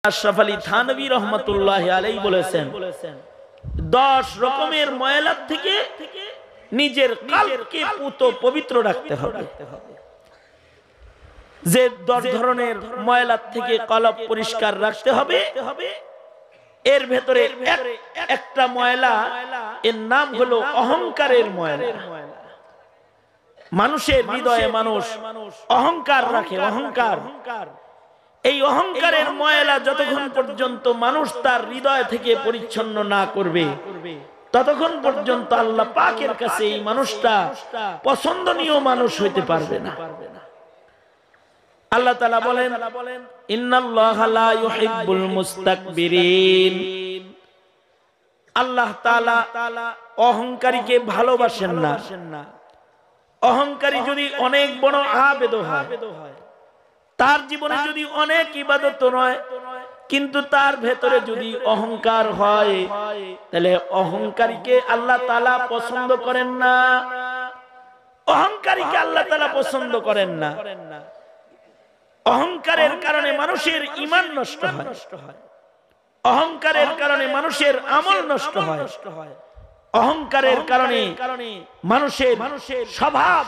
আশরাফ আলী থানভী রহমাতুল্লাহি আলাইহি বলেছেন 10 রকমের ময়লা থেকে নিজের কলবকে পবিত্র রাখতে হবে। যে 10 ধরনের ময়লা থেকে কলব পরিষ্কার রাখতে হবে, এর ভেতরে একটা ময়লা, এর নাম হলো অহংকারের ময়লা। মানুষের হৃদয়ে মানুষ অহংকার রাখে, অহংকার। এই অহংকারের ময়লা যতক্ষণ পর্যন্ত মানুষ তার হৃদয় থেকে পরিচ্ছন্ন না করবে, ততক্ষণ পর্যন্ত আল্লাহ পাকের কাছে এই মানুষটা পছন্দনীয় মানুষ হইতে পারবে না। আল্লাহ তাআলা বলেন, ইন্নাল্লাহা লা ইউহিব্বুল মুস্তাকবিরিন। আল্লাহ তাআলা অহংকারীকে ভালোবাসেন না। অহংকারী যদি অনেক বড় আবেদ হয়, তার জীবনে যদি অনেক ইবাদত নয়, কিন্তু তার ভেতরে যদি অহংকার হয়, তাহলে অহংকারীকে আল্লাহ তাআলা পছন্দ করেন না। অহংকারীকে আল্লাহ তাআলা পছন্দ করেন না। অহংকারের কারণে মানুষের ঈমান নষ্ট হয়, অহংকারের কারণে মানুষের আমল নষ্ট হয়, অহংকারের কারণে মানুষের স্বভাব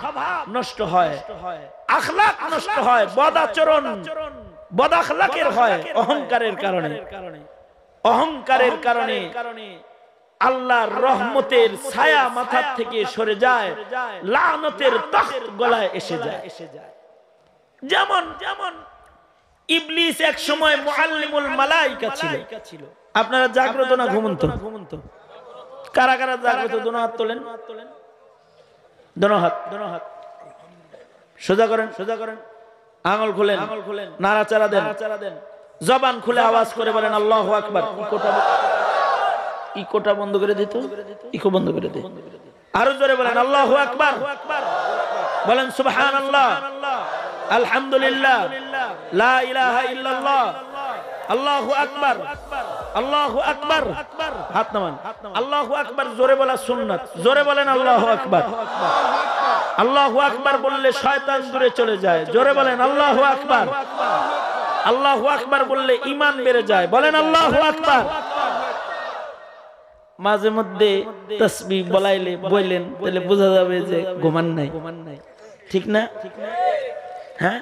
নষ্ট হয়, আখলাক নষ্ট হয়, বদাচরণ বদাখলাকের হয় অহংকারের কারণে। অহংকারের কারণে আল্লাহর রহমতের ছায়া মাথা থেকে সরে যায়, লানতের তখ্ত গলায় এসে যায়। যেমন ইবলিস এক সময় মুআল্লিমুল মালায়েকা ছিল। আপনারা জাগ্রত না ঘুমন্ত? কারা কারা জাগ্রত? দোনো হাত তোলেন, দোনো হাত সোজা করেন, সোজা করেন, আঙ্গুল খুলেন, নাড়াচাড়া দেন, জবান খুলে আওয়াজ করে বলেন আল্লাহু আকবার। ইকোটা বন্ধ করে দিত, ইকো বন্ধ করে দে। আরো জোরে বলেন আল্লাহু আকবার, বলেন সুবহানাল্লাহ, আলহামদুলিল্লাহ, লা ইলাহা ইল্লাল্লাহ, আল্লাহু আকবার, আল্লাহু আকবার। হাত নামান। আল্লাহু আকবার জোরে বলা সুন্নাত। জোরে বলেন আল্লাহু আকবার। আল্লাহু আকবার বললে শয়তান দূরে চলে যায়। জোরে বলেন আল্লাহু আকবার। আল্লাহু আকবার বললে ঈমান বেড়ে যায়। বলেন আল্লাহু আকবার। মাঝে মধ্যে তাসবিহ বলাইলে বলেন, তাহলে বোঝা যাবে যে ঘুমান নাই, ঠিক না? হ্যাঁ,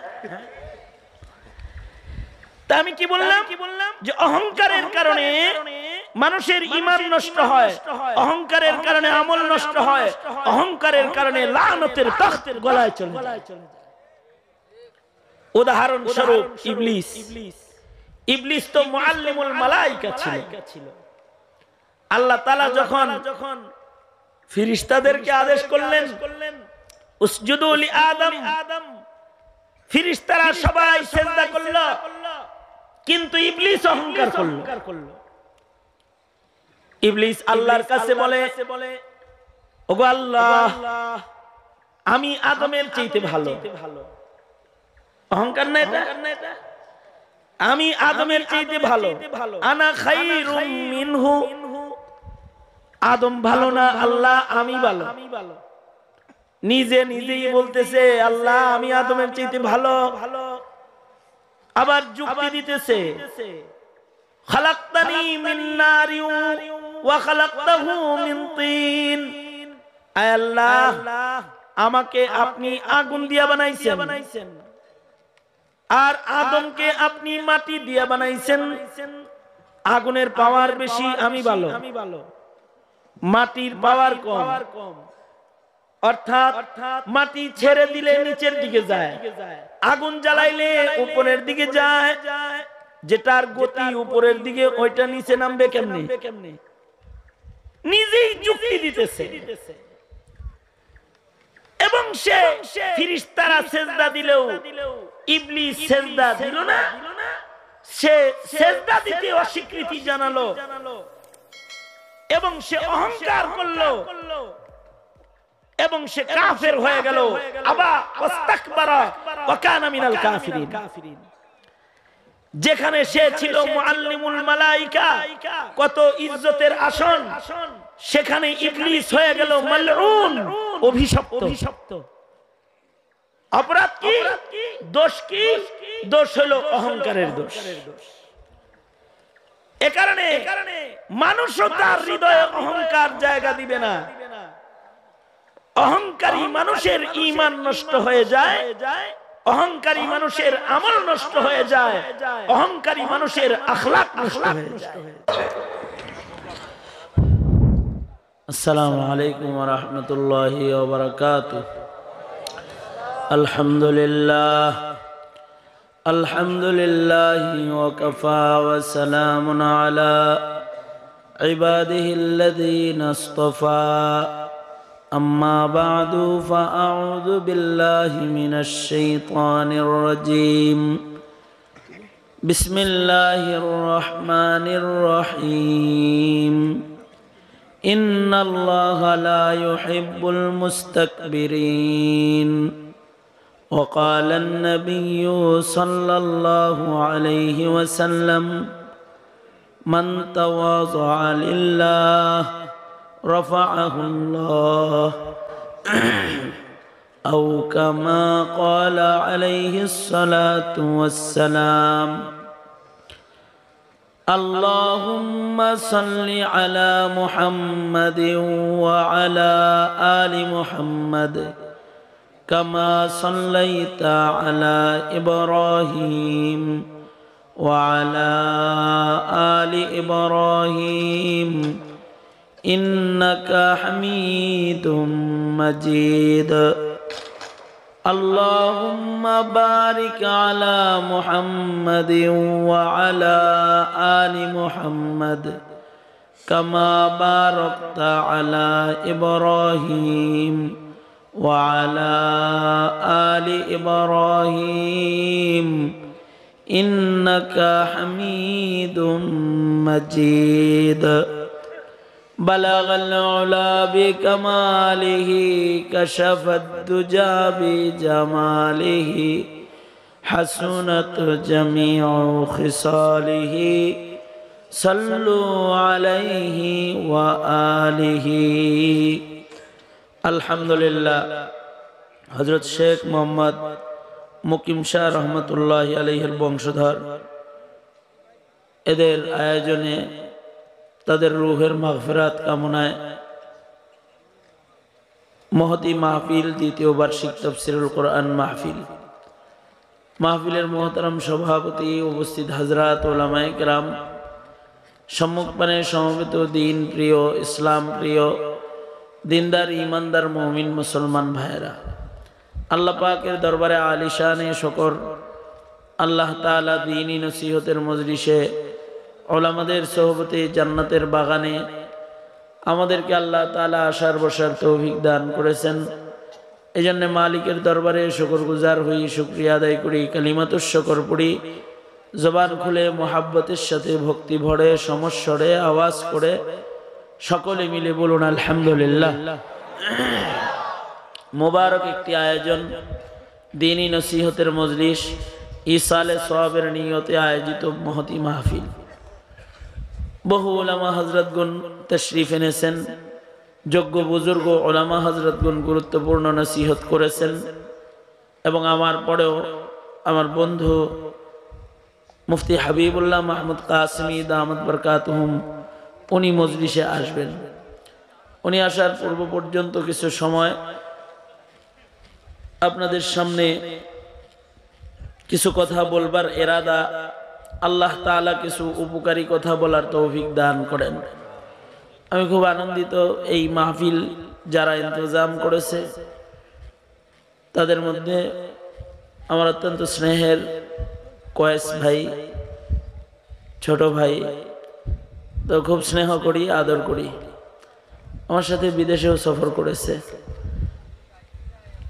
তা আমি কি বললাম যে অহংকারের কারণে মানুষের ঈমান নষ্ট হয়, অহংকারের কারণে আমল নষ্ট হয়, অহংকারের কারণে লানতের তখ্ত গলায় চলে যায়। উদাহরণ স্বরূপ ইবলিস তো মুআল্লিমুল মালায়েকা ছিল। আল্লাহ তাআলা যখন ফেরেশতাদেরকে আদেশ করলেন উসজুদু লি আদম, ফেরেশতারা সবাই সিজদা করল, কিন্তু ইবলিস অহংকার করল। ইবলিস আল্লাহর কাছে বলে, ওগো আল্লাহ, আমি আদমের চাইতে ভালো। অহংকার না এটা? আমি আদমের চাইতে ভালো। আনা খায়রুম মিনহু, আদম ভালো না, আল্লাহ আমি ভালো। নিজেই বলতেছে আল্লাহ আমি আদমের চাইতে ভালো। আবার যুক্তি দিতেছে, খালাকতানি মিন নারিন ওয়া খালাকতাহু মিন তিন। আয় আল্লাহ, আমাকে আপনি আগুন দিয়া বানাইছেন, আর আদমকে আপনি মাটি দিয়া বানাইছেন। আগুনের পাওয়ার বেশি, আমি ভালো, মাটির পাওয়ার কম। অর্থাৎ মাটি ছেড়ে দিলে নিচের দিকে যায়, আগুন জ্বালাইলে উপরের দিকে যায়। যেটার গতি উপরের দিকে, ওইটা নিচে নামবে কেমনে? নিজেই যুক্তি দিতেছে। এবং সে ফেরেশতারা সিজদা দিলেও ইবলিস সিজদা দিল না। সে সিজদা দিতে অস্বীকৃতি জানালো এবং সে অহংকার করলো এবং সে কাফের হয়ে গেল। আবা ওয়াস্তাকবারা ওয়া কানা মিনাল কাফিরিন। যেখানে সে ছিল মুআল্লিমুল মালায়েকা, কত ইজ্জতের আসন, সেখানে ইবলিস হয়ে গেল মালউন, অভিশপ্ত। অপরাধ কি? দোষ কি? দোষ হলো অহংকারের দোষ। এ কারণে মানুষও তার হৃদয়ে অহংকার জায়গা দিবে না। অহংকারী মানুষের ঈমান নষ্ট হয়ে যায়, অহংকারী মানুষের আমল নষ্ট হয়ে যায়, অহংকারী মানুষের আখলাক নষ্ট হয়ে যায়। আসসালামু আলাইকুম ওয়া রাহমাতুল্লাহি ওয়া বারাকাতুহু। আলহামদুলিল্লাহ আলহামদুলিল্লাহি ওয়া কাফা ওয়া সালামুন আলা ইবাদিহিল্লাযীনা ইসতাফা। أما بعد فأعوذ بالله من الشيطان الرجيم. بسم الله الرحمن الرحيم. إن الله لا يحب المستكبرين. وقال النبي صلى الله عليه وسلم: من تواضع لله رفعه الله، أو كما قال عليه الصلاة والسلام. اللهم صل على محمد وعلى آل محمد كما صليت على إبراهيم وعلى آل إبراهيم إنك حميد مجيد. اللهم بارك على محمد وعلى آل محمد كما باركت على إبراهيم وعلى آل إبراهيم إنك حميد مجيد. بلغ العلا بكماله كشف الدجى بجماله حسنت جميع خصاله صلوا عليه وآله. আলহামদুলিল্লাহ। হযরত শেখ মোহাম্মদ মুকিম শাহ রহমতুল্লাহি আলাইহির বংশধর, এদের আয়োজনে তাদের রূহের মাগফিরাত কামনায় মহতি মাহফিল, দ্বিতীয় বার্ষিক তাফসীরুল কোরআন মাহফিল। মাহফিলের মোহতারাম সভাপতি, উপস্থিত হাজরাত, উলামায়ে কেরাম, সম্মুখপানে সমবেত দিন প্রিয়, ইসলাম প্রিয়, দিনদার ইমানদার মুমিন মুসলমান ভাইয়েরা, আল্লাহ পাকের দরবারে আলিশানে শুকর। আল্লাহ তাআলা দ্বীনি নসিহতের মজলিসে, ওলামাদের সোহবতে, জান্নাতের বাগানে আমাদেরকে আল্লাহ তাআলা আসার বসার তৌফিক দান করেছেন। এই জন্য মালিকের দরবারে শুকরগুজার হই, শুকরিয়া আদায় করি, কালিমাতুশ শুকর পড়ি, জবান খুলে মোহাব্বতের সাথে ভক্তি ভরে সমস্বরে আওয়াজ করে সকলে মিলে বলুন আলহামদুলিল্লাহ। মোবারক একটি আয়োজন, দ্বীনি নসিহতের মজলিস, ইসালে সওয়াবের নিয়তে আয়োজিত মহতি মাহফিল। বহু ওলামা হযরতগণ তশরিফ এনেছেন, যোগ্য বুজুর্গ ওলামা হযরতগণ গুরুত্বপূর্ণ নসিহত করেছেন, এবং আমার পরেও আমার বন্ধু মুফতি হাবিবুল্লাহ মাহমুদ কাসেমি দামাত বরকাতুহুম উনি মজলিসে আসবেন। উনি আসার পূর্ব পর্যন্ত কিছু সময় আপনাদের সামনে কিছু কথা বলবার এরাদা, আল্লাহ তাআলা কিছু উপকারী কথা বলার তৌফিক দান করেন। আমি খুব আনন্দিত, এই মাহফিল যারা ইন্তজাম করেছে তাদের মধ্যে আমার অত্যন্ত স্নেহের কয়েস ভাই, ছোট ভাই, তো খুব স্নেহ করি, আদর করি, আমার সাথে বিদেশেও সফর করেছে,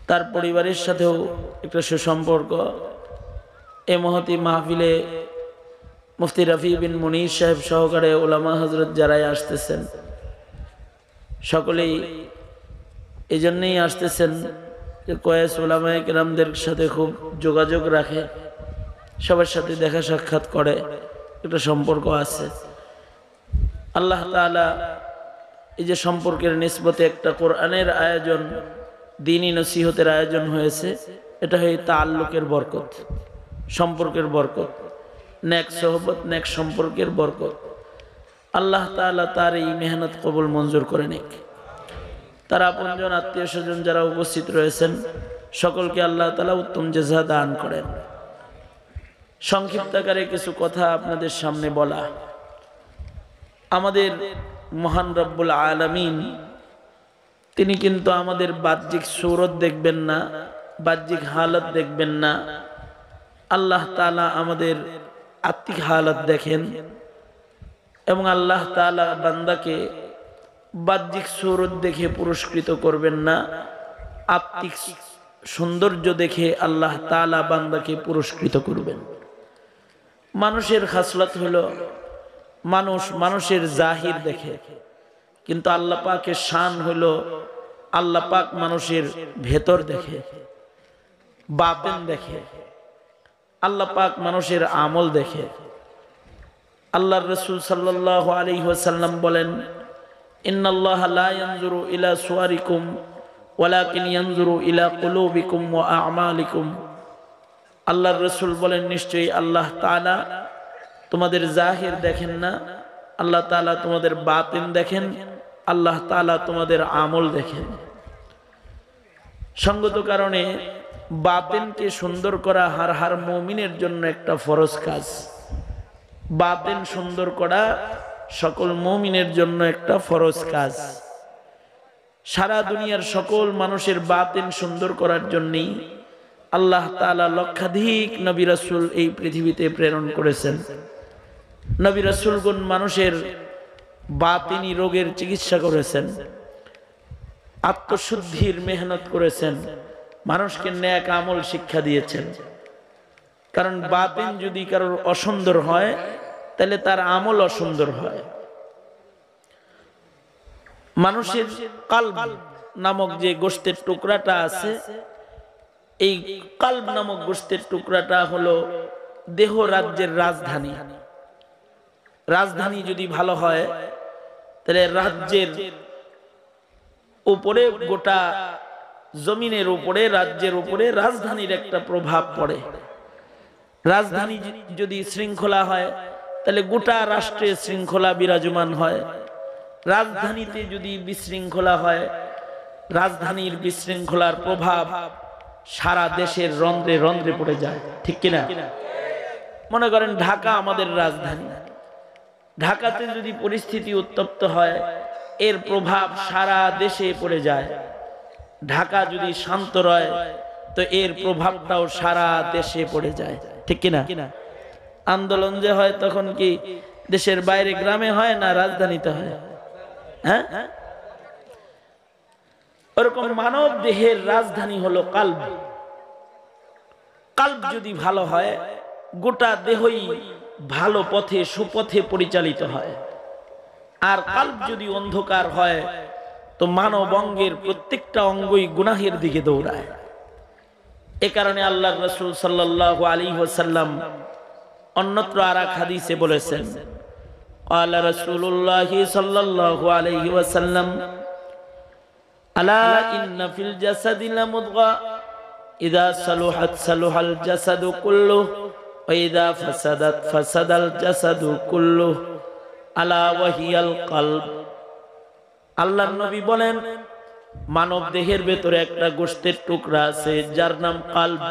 তার পরিবারের সাথেও একটা সুসম্পর্ক। এই মহতি মাহফিলে মুফতি রফি বিন মুনির সাহেব সহকারে ওলামা হযরত যারাই আসতেছেন সকলেই এই জন্যই আসতেছেন যে কয়েস ওলামায়ে কেরামদের সাথে খুব যোগাযোগ রাখে, সবার সাথে দেখা সাক্ষাৎ করে, একটা সম্পর্ক আছে। আল্লাহ তাআলা এই যে সম্পর্কের নিসবতে একটা কোরআনের আয়োজন, দ্বীনি নসিহতের আয়োজন হয়েছে, এটা হয় তাআল্লুকের বরকত, সম্পর্কের বরকত, নেক সোহবত, নেক সম্পর্কের বরকত। আল্লাহ তাআলা তার এই মেহনত কবুল মঞ্জুর করে নিক। তার আপনজন আত্মীয় স্বজন যারা উপস্থিত রয়েছেন সকলকে আল্লাহ তাআলা উত্তম জাযা দান করেন। সংক্ষিপ্ত আকারে কিছু কথা আপনাদের সামনে বলা। আমাদের মহান রব্বুল আলামিন তিনি কিন্তু আমাদের বাহ্যিক সূরত দেখবেন না, বাহ্যিক হালত দেখবেন না। আল্লাহ তাআলা আমাদের আত্মিক হালত দেখেন এবং আল্লাহ তাআলা বান্দাকে বাহ্যিক সূরত দেখে পুরস্কৃত করবেন না, আত্মিক সৌন্দর্য দেখে আল্লাহ তাআলা বান্দাকে পুরস্কৃত করবেন। মানুষের খাসলত হলো মানুষের জাহির দেখে, কিন্তু আল্লাহ পাকের শান হলো আল্লাহ পাক মানুষের ভেতর দেখে, বাতিন দেখে। আল্লাহ পাক মানুষের আমল দেখে। আল্লাহর রাসূল সাল্লাল্লাহু আলাইহি ওয়াসাল্লাম বলেন, ইন্নাল্লাহা লা ইয়ানজুরু ইলা সুওয়ারিকুম ওয়ালাকিন ইয়ানজুরু ইলা কুলুবিকুম ওয়া আ'মালিকুম। আল্লাহর রাসূল বলেন, নিশ্চয়ই আল্লাহ তাআলা তোমাদের জাহির দেখেন না, আল্লাহ তাআলা তোমাদের বাতিন দেখেন, আল্লাহ তাআলা তোমাদের আমল দেখেন। সঙ্গত কারণে বাতিনকে সুন্দর করা হার মুমিনের জন্য একটা ফরজ কাজ। বাতিন সুন্দর করা সকল মুমিনের জন্য একটা ফরজ কাজ। সারা দুনিয়ার সকল মানুষের বাতিন সুন্দর করার জন্যই আল্লাহ তাআলা লক্ষাধিক নবী রাসূল এই পৃথিবীতে প্রেরণ করেছেন। নবী রাসূলগণ মানুষের বাতিনি রোগের চিকিৎসা করেছেন, আত্মশুদ্ধির মেহনত করেছেন, মানুষকে নেক আমল শিক্ষা দিয়েছেন। কারণ বাতিন যদি কারোর অসুন্দর হয় তাহলে তার আমল অসুন্দর হয়। মানুষের কলব নামক যে গোশতের টুকরাটা আছে, এই কলব নামক গোশতের টুকরাটা হলো দেহ রাজ্যের রাজধানী। রাজধানী যদি ভালো হয় তাহলে রাজ্যের উপরে, গোটা জমিনের উপরে, রাজ্যের উপরে রাজধানীর একটা প্রভাব পড়ে। রাজধানী যদি শৃঙ্খলা হয় তাহলে গোটা রাষ্ট্রে শৃঙ্খলা বিরাজমান হয়। রাজধানীতে যদি বিশৃঙ্খলা হয়, রাজধানীর বিশৃঙ্খলার প্রভাব সারা দেশের রন্ধ্রে রন্ধ্রে পড়ে যায়। ঠিক কিনা? মনে করেন ঢাকা আমাদের রাজধানী, ঢাকাতে যদি পরিস্থিতি উত্তপ্ত হয় এর প্রভাব সারা দেশে পড়ে যায়। ঢাকা যদি শান্ত রয় তো এর প্রভাবটাও সারা দেশে পড়ে যায়। ঠিক কিনা? আন্দোলন যে হয় তখন কি দেশের বাইরে গ্রামে হয় না রাজধানীতে হয়? হ্যাঁ, ওরকম মানব দেহের রাজধানী হলো কলব। কলব যদি ভালো হয় গোটা দেহই ভালো পথে, সুপথে পরিচালিত হয়। আর কলব যদি অন্ধকার হয় তো মানব অঙ্গের প্রত্যেকটা অঙ্গই গুনাহের দিকে দৌড়ায়। এ কারণে আল্লাহর রাসূল সাল্লাল্লাহু আলাইহি ওয়াসাল্লাম অন্যত্র আরেক হাদিসে বলেছেন, ক্বালা রাসূলুল্লাহ সাল্লাল্লাহু আলাইহি ওয়াসাল্লাম, আলা ইন্না ফিল জাসাদি লামুদগা ইযা সালুহাত সালুহাল জাসাদু কুল্লুহু ওয়া ইযা ফাসাদাত ফাসাদাল জাসাদু কুল্লুহু আলা ওয়াহিয়াল কলব। আল্লাহর নবী বলেন, মানব দেহের ভেতরে একটা গোশতের টুকরা আছে যার নাম কলব।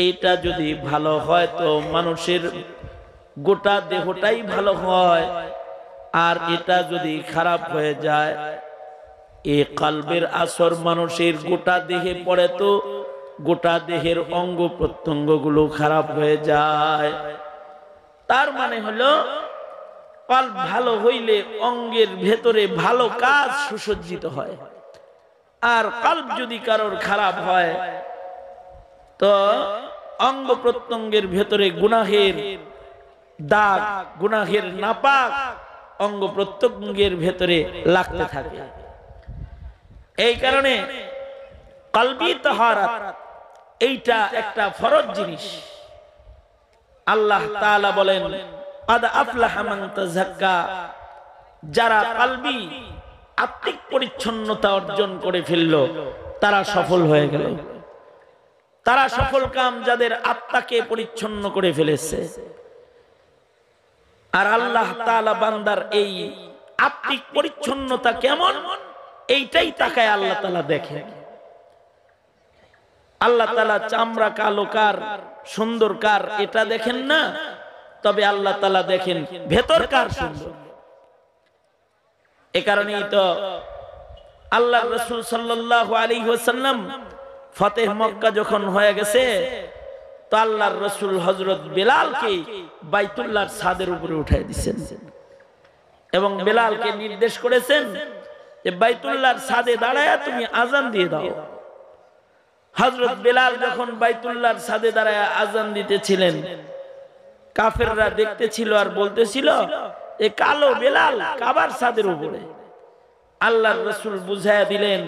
এইটা যদি ভালো হয় তো মানুষের গোটা দেহটাই ভালো হয়, আর এটা যদি খারাপ হয়ে যায়, এই কলবের আসর মানুষের গোটা দেহে পড়ে তো গোটা দেহের অঙ্গ প্রত্যঙ্গ গুলো খারাপ হয়ে যায়। তার মানে হলো কলব ভালো হইলে অঙ্গের ভেতরে ভালো কাজ সুসজ্জিত হয়, আর কলব যদি কারোর খারাপ হয় তো অঙ্গ প্রত্যঙ্গের ভেতরে গুনাহের দাগ, গুনাহের নাপাক অঙ্গ প্রত্যঙ্গের ভেতরে লাগতে থাকে। এই কারণে কলবি তাহারাত এইটা একটা ফরজ জিনিস। আল্লাহ তাআলা বলেন, قد أفلح من تزكى, যারা কলবি আত্মিক পরিচ্ছন্নতা অর্জন করে ফেলল তারা সফল হয়ে গেল। তারা সফল কাম যাদের আত্মাকে পরিচ্ছন্ন করে ফেলেছে। আর আল্লাহ তাআলা বান্দার এই আত্মিক পরিচ্ছন্নতা কেমন এইটাই তাকায় আল্লাহ তাআলা দেখেন। আল্লাহ তাআলা চামড়া কালো কার সুন্দর কার এটা দেখেন না, তবে আল্লাহ তাআলা দেখেন ভেতর কার সুন্দর। এ কারণেই তো আল্লাহর রাসূল সাল্লাল্লাহু আলাইহি ওয়াসাল্লাম ফতেহ মক্কা যখন হয়ে গেছে তো আল্লাহর রাসূল হযরত বেলালকে বাইতুল্লাহর ছাদের উপরে উঠায় দিয়েছেন এবং বেলালকে নির্দেশ করেছেন যে বাইতুল্লাহর ছাদে দাঁড়ায়া তুমি আযান দিয়ে দাও। হযরত বেলাল যখন বাইতুল্লাহর ছাদে দাঁড়ায়া আযান দিতেছিলেন, কাফেররা দেখতেছিল আর বলতেছিল এ কালো বেলাল কাবার ছাদের উপরে। আল্লাহর রাসূল বুঝায়া দিলেন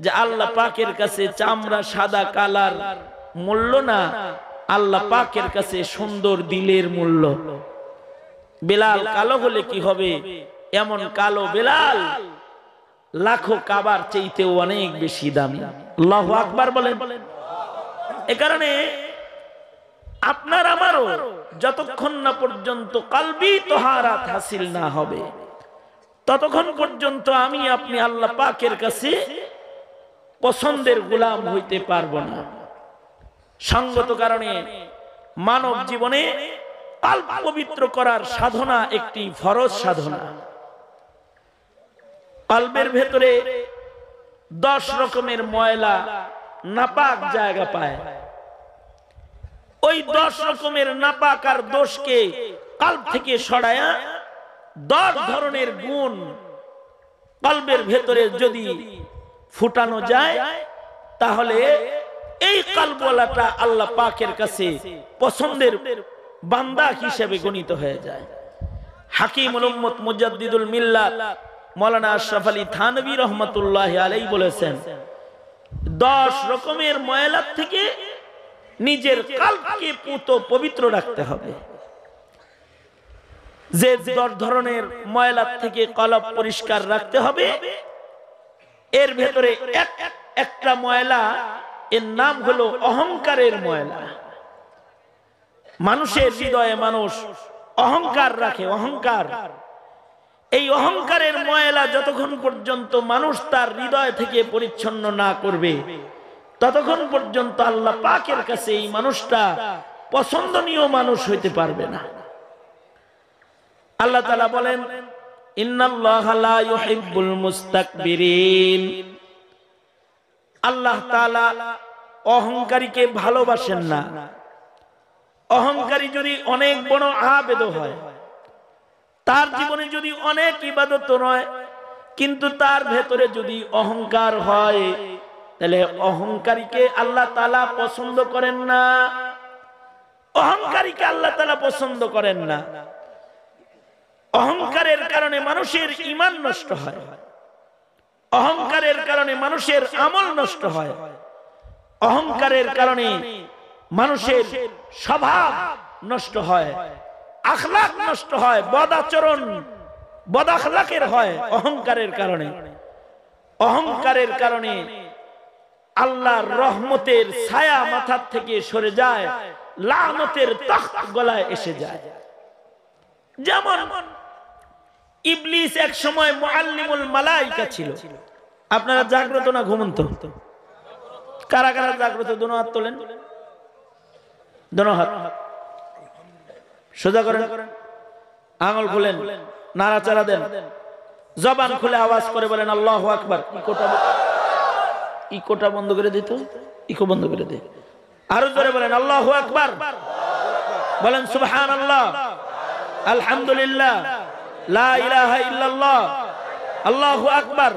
যে আল্লাহ পাকের কাছে চামড়া সাদা কালার মূল্য না, আল্লাহ পাকের কাছে সুন্দর দিলের মূল্য। বেলাল কালো হলে কি হবে, এমন কালো বেলাল লাখো কাবার চাইতেও অনেক বেশি দামি। আল্লাহু আকবার বলেন। এ কারণে আপনার আমারও যতক্ষণ না পর্যন্ত কলবি তাহারাত হাসিল না হবে ততক্ষণ পর্যন্ত আমি আপনি আল্লাহ পাকের কাছে পছন্দের গোলাম হইতে পারবো না। সঙ্গত কারণে মানব জীবনে কলব পবিত্র করার সাধনা একটি ফরজ সাধনা। কলবের ভেতরে 10 রকমের ময়লা নাপাক জায়গা পায়। ওই 10 রকমের নাপাক আর দোষকে কলব থেকে সরায়া 10 ধরনের গুণ কলবের ভেতরে যদি ফুটানো যায় তাহলে এই কলবওয়ালাটা আল্লাহ পাকের কাছে পছন্দের বান্দা হিসেবে গণিত হয়ে যায়। হাকিমুল উম্মত মুজাদ্দিদুল মিল্লাত মাওলানা আশরাফ আলী থানভী রহমাতুল্লাহি আলাইহি বলেছেন 10 রকমের ময়লা থেকে নিজের কলবকে পবিত্র রাখতে হবে। যে 10 ধরনের ময়লা থেকে কলব পরিষ্কার রাখতে হবে এর ভেতরে একটা ময়লা, এর নাম হলো অহংকারের ময়লা। মানুষের হৃদয়ে মানুষ অহংকার রাখে, অহংকার। এই অহংকারের ময়লা যতক্ষণ পর্যন্ত মানুষ তার হৃদয় থেকে পরিচ্ছন্ন না করবে ততক্ষণ পর্যন্ত আল্লাহ পাকের কাছে এই মানুষটা পছন্দনীয় মানুষ হইতে পারবে না। আল্লাহ তাআলা বলেন ইন্নাল্লাহা লা ইউহিব্বুল মুস্তাকবিরিন। আল্লাহ তাআলা অহংকারীকে ভালোবাসেন না। অহংকারী যদি অনেক বড় আবেদ হয়, তার জীবনে যদি অনেক ইবাদত রয়, কিন্তু তার ভেতরে যদি অহংকার হয় তাহলে অহংকারীকে আল্লাহ তাআলা পছন্দ করেন না। অহংকারীকে আল্লাহ তাআলা পছন্দ করেন না। অহংকারের কারণে মানুষের ঈমান নষ্ট হয়, অহংকারের কারণে মানুষের আমল নষ্ট হয়, অহংকারের কারণে মানুষের স্বভাব নষ্ট হয়, আখলাক নষ্ট হয়, বদাচরণ বদাখলাকের হয় অহংকারের কারণে। অহংকারের কারণে আল্লাহর রহমতের ছায়া মাথার থেকে সরে যায়, লানতের তখ্ত গলায় এসে যায়। যেমন ইবলিস এক সময় মুআল্লিমুল মালাইকা ছিল। আপনারা জাগ্রত না ঘুমন্ত? কারা কারা জাগ্রত? দোনো হাত তোলেন, দোনো হাত সোজা করেন, আঙুল খুলেন, নাড়াচাড়া দেন, জবান খুলে আওয়াজ করে বলেন আল্লাহু আকবার। ইকোটা বন্ধ করে দিত, ইকো বন্ধ করে দে। আরো জোরে বলেন আল্লাহু আকবার, বলেন সুবহানাল্লাহ, আলহামদুলিল্লাহ, লা ইলাহা ইল্লাল্লাহ, আল্লাহু আকবার,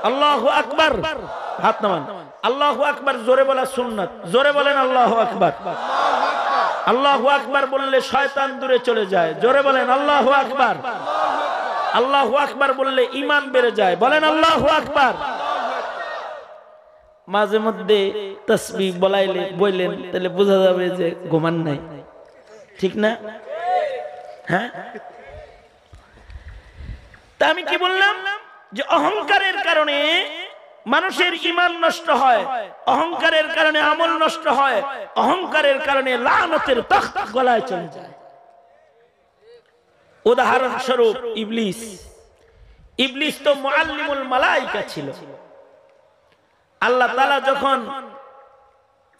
আল্লাহু আকবার। হাত নামান। আল্লাহু আকবার জোরে বলা সুন্নাত। জোরে বলেন আল্লাহু আকবার। আল্লাহু আকবার বললে শয়তান দূরে চলে যায়। জোরে বলেন আল্লাহু আকবার। আল্লাহু আকবার বললে ঈমান বেড়ে যায়। বলেন আল্লাহু আকবার। মাঝে মধ্যে তাসবিহ বললেন তাহলে বোঝা যাবে যে ঘুমান নাই, ঠিক না? হ্যাঁ, তা আমি কি বললাম যে অহংকারের কারণে মানুষের ঈমান নষ্ট হয়, অহংকারের কারণে আমল নষ্ট হয়, অহংকারের কারণে লানতের তখ্ত গলায় চলে যায়। উদাহরণস্বরূপ ইবলিস। ইবলিস তো মুআল্লিমুল মালায়েকা ছিল। আল্লাহ তাআলা যখন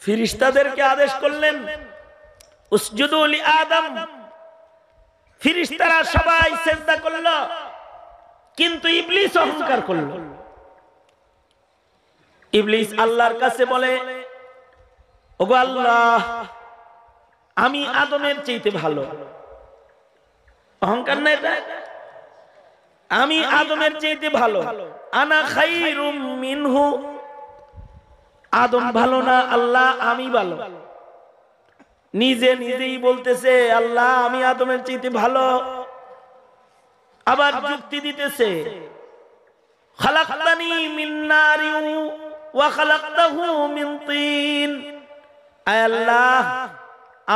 ফেরেশতাদেরকে আদেশ করলেন উসজুদু লি আদম, ফেরেশতারা সবাই সিজদা করল, কিন্তু ইবলিস অহংকার করল। ইবলিস আল্লাহর কাছে বলে, ওগো আল্লাহ, আমি আদমের চাইতে ভালো। অহংকার না এটা? আমি আদমের চাইতে ভালো। আনা খাইরুম মিনহু, আদম ভালো না, আল্লাহ আমি ভালো। নিজে নিজেই বলতেছে আল্লাহ আমি আদমের চাইতে ভালো। আবার যুক্তি দিতেছে খালাকতানি মিন নারিন ওয়া খালাকতাহু মিন তিন, আয় আল্লাহ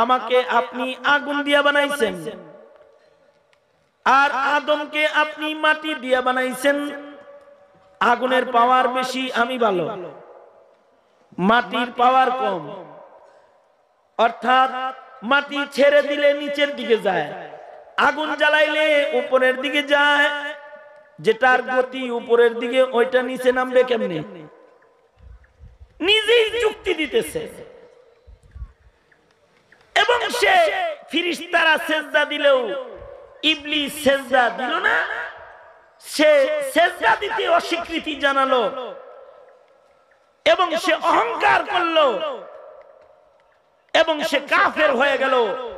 আমাকে আপনি আগুন দিয়ে বানাইছেন আর আদমকে আপনি মাটি দিয়ে বানাইছেন। আগুনের পাওয়ার বেশি, আমি ভালো, মাটির পাওয়ার কম। অর্থাৎ মাটি ছেড়ে দিলে নিচের দিকে যায়, আগুন জ্বালাইলে উপরের দিকে যায়। যেটার গতি উপরের দিকে ওইটা নিচে নামবে কেমনে? নিজেই যুক্তি দিতেছে। এবং সে ফেরেশতারা সিজদা দিলেও ইবলিস সিজদা দিল না। সে সিজদা দিতে অস্বীকৃতি জানালো এবং সে অহংকার করলো এবং সে কাফের হয়ে গেল।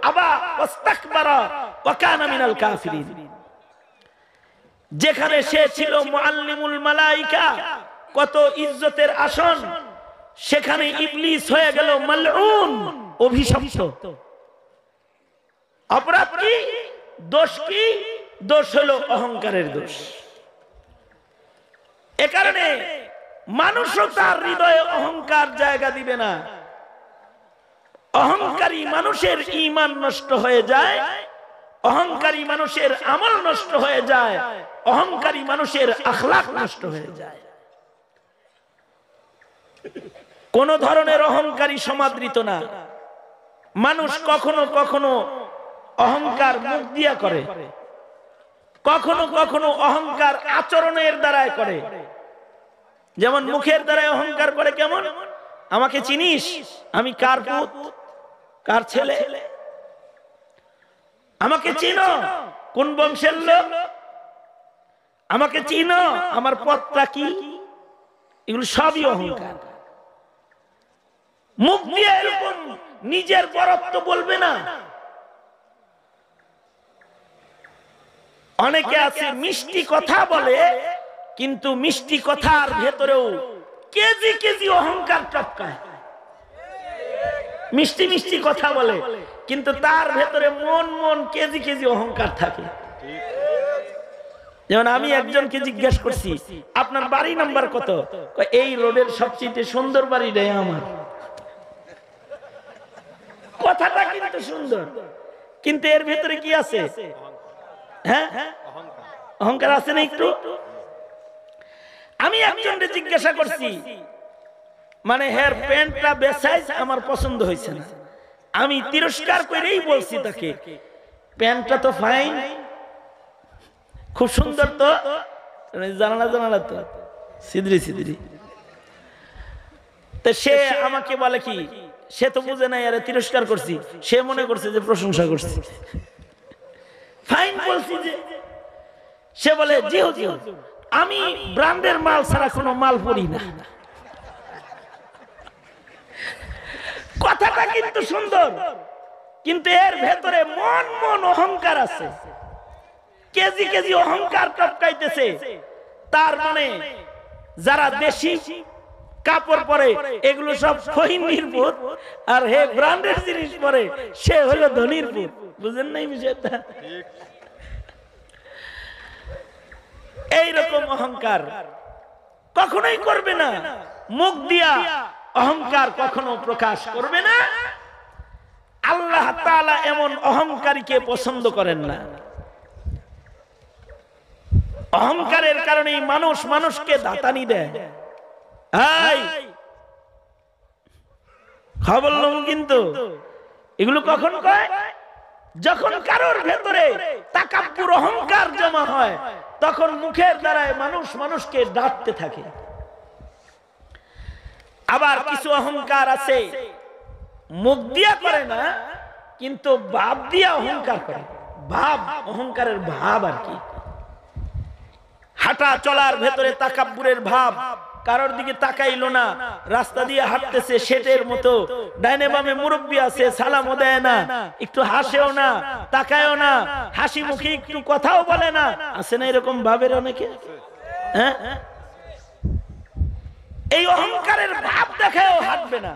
আবা ওয়াস্তাকবারা ওয়া কানা মিনাল কাফিরিন। যেখানে সে ছিল মুআল্লিমুল মালায়েকা, কত ইজ্জতের আসন, সেখানে ইবলিস হয়ে গেল মালউন, অভিশপ্ত। অপরাধ কি? দোষ কি? দোষ হলো অহংকারের দোষ। এ কারণে মানুষও তার হৃদয়ে অহংকার জায়গা দিবে না। অহংকারী মানুষের ঈমান নষ্ট হয়ে যায়, অহংকারী মানুষের আমল নষ্ট হয়ে যায়, অহংকারী মানুষের আখলাক নষ্ট হয়ে যায়। কোন ধরনের অহংকারী সমাদৃত না। মানুষ কখনো কখনো অহংকার মুখ দিয়া করে, কখনো কখনো অহংকার আচরণের দ্বারায় করে। যেমন মুখের দ্বারায় অহংকার করে কেমন? আমাকে চিনিস? আমি কার পুত, কার ছেলে? আমাকে চিনো? কোন বংশের লোক? আমাকে চিনো? আমার পথটা কি? এগুলো সবই অহংকার। মুখ দিয়ে এরকম নিজের বরত্ব বলবে না। অনেকে আছে মিষ্টি কথা বলে, কিন্তু মিষ্টি কথার ভেতরেও কেজি কেজি অহংকার টপকায়। মিষ্টি মিষ্টি কথা বলে, কিন্তু তার ভেতরে মন মন কেজি কেজি অহংকার থাকে। যেমন আমি একজনকে জিজ্ঞেস করছি, আপনার বাড়ি নাম্বার কত? এই রোডের সবচেয়ে সুন্দর বাড়িটাই আমার। কথাটা কিন্তু সুন্দর, কিন্তু এর ভেতরে কি আছে? হ্যাঁ, অহংকার আছে না একটু? আমি একজনকে জিজ্ঞাসা করছি, মানে হেয়ার প্যান্টটা বেসাইজ আমার পছন্দ হয়েছে না। আমি তিরস্কার করেই বলছি তাকে, প্যান্টটা তো ফাইন, খুব সুন্দর তো, জানালা জানালা তো সিদ্রি সিদ্রি। তো সে আমাকে বলে কি, সে তো বুঝে নাই আরে তিরস্কার করছি, সে মনে করছে যে প্রশংসা করছি। ফাইন বলছি যে, সে বলে জি হুজুর আমি ব্র্যান্ডের মাল ছাড়া কোনো মাল পরি না। কথাটা কিন্তু সুন্দর, কিন্তু এর ভেতরে মন মন অহংকার আছে, কেজি কেজি অহংকার টপকাইতেছে। তার মানে যারা দেশি কাপড় পরে এগুলো সব ফহিনীর পুত, আর হে ব্র্যান্ডের জিনিস পরে সে হলো ধনীর পুত। বুঝেন নাই বিষয়টা? এইরকম অহংকার কখনোই করবে না। মুখ দিয়া অহংকার কখনো প্রকাশ করবে না। আল্লাহ তাআলা এমন অহংকারীকে পছন্দ করেন না। অহংকারের কারণে মানুষ মানুষকে দাতানি দেয়। খবর নেব কিন্তু এগুলো কখন কয়? যখন কারোর ভেতরে তাকাব্বুর অহংকার জমা হয় তখন মুখের দ্বারায় মানুষ মানুষকে ডাকতে থাকে। আবার কিছু অহংকার আছে মুখ দিয়া করে না, কিন্তু ভাব দিয়া অহংকার করে। ভাব, অহংকারের ভাব আর কি। হাঁটা চলার ভেতরে তাকাব্বুরের ভাব, কারোর দিকে তাকাইলো না, রাস্তা দিয়ে হাঁটতেছে শেটের মতো, ডাইনে বামে মুরব্বি আছে, সালামও দেয় না, একটু হাসেও না, তাকায়ও না, হাসি মুখে একটু কথাও বলে না। আছে না এরকম ভাবের অনেকে? হ্যাঁ, এই অহংকারের ভাব দেখায়ও হাঁটবে না।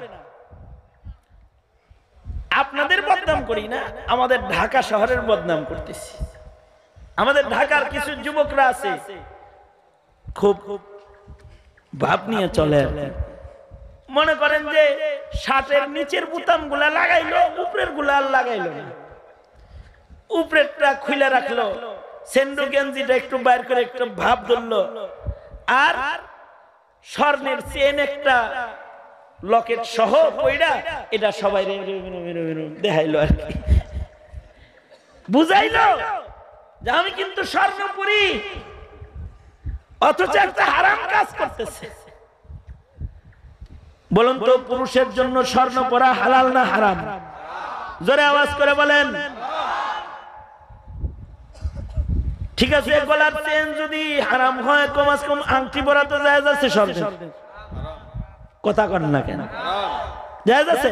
আপনাদের বদনাম করি না, আমাদের ঢাকা শহরের বদনাম করতেছি। আমাদের ঢাকার কিছু যুবকরা আছে খুব ভাব নিয়ে চলে, মনে করেন যে শার্টের নিচের বুতাম গুলা লাগাইলো, উপরের গুলা আর লাগাইলো না, উপরেরটা খুলে রাখলো, সেন্ডো গেঞ্জিটা একটু বাইর করে একটু ভাব ধরলো, আর স্বর্ণের চেন একটা লকেট সহ কইরা এটা সবাই দেখাইলো আর কি, বুঝাইলো যে আমি কিন্তু স্বর্ণ পরি, অথচ একটা হারাম কাজ করতেছে। বলুন তো, পুরুষের জন্য স্বর্ণ পরা হালাল না হারাম? জোরে আওয়াজ করে বলেন। ঠিক আছে, গলার চেন যদি হারাম হয়, কমাস কম আংটি পরা তো জায়েজ আছে স্বর্ণের। কথা কন না কেন? জায়েজ আছে।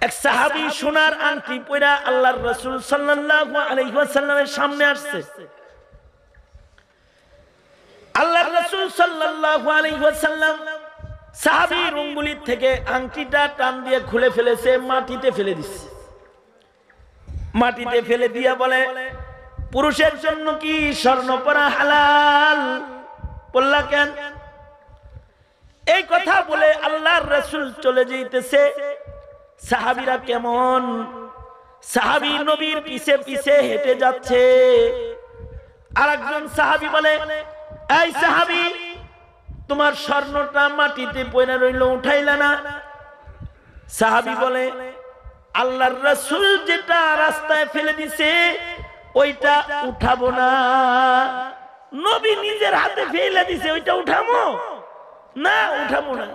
এক সাহাবী সোনার আংটি পরা আল্লাহর রাসূল সাল্লাল্লাহু আলাইহি ওয়াসাল্লামের সামনে আসছে। আল্লাহর রাসূল সাল্লাল্লাহু আলাইহি ওয়াসাল্লাম সাহাবীর আঙ্গুলি থেকে আংটিটা টান দিয়ে খুলে ফেলেছে, মাটিতে ফেলে দিচ্ছে। মাটিতে ফেলে দিয়া বলে, পুরুষের জন্য কি স্বর্ণ পরা হালাল? বললা কেন? এই কথা বলে আল্লাহর রাসূল চলে যাইতেছে। সাহাবীরা কেমন, সাহাবী নবীর পিছে পিছে হেঁটে যাচ্ছে। আরেকজন সাহাবী বলে, এই সাহাবী, তোমার স্বর্ণটা মাটিতে পড়ে রইল, উঠাইলা না? সাহাবী বলে, আল্লাহর রাসূল যেটা রাস্তায় ফেলে দিছে ওইটা উঠাবো না। নবী নিজের হাতে ফেলে দিছে, ওইটা উঠাবো না? উঠাবো না।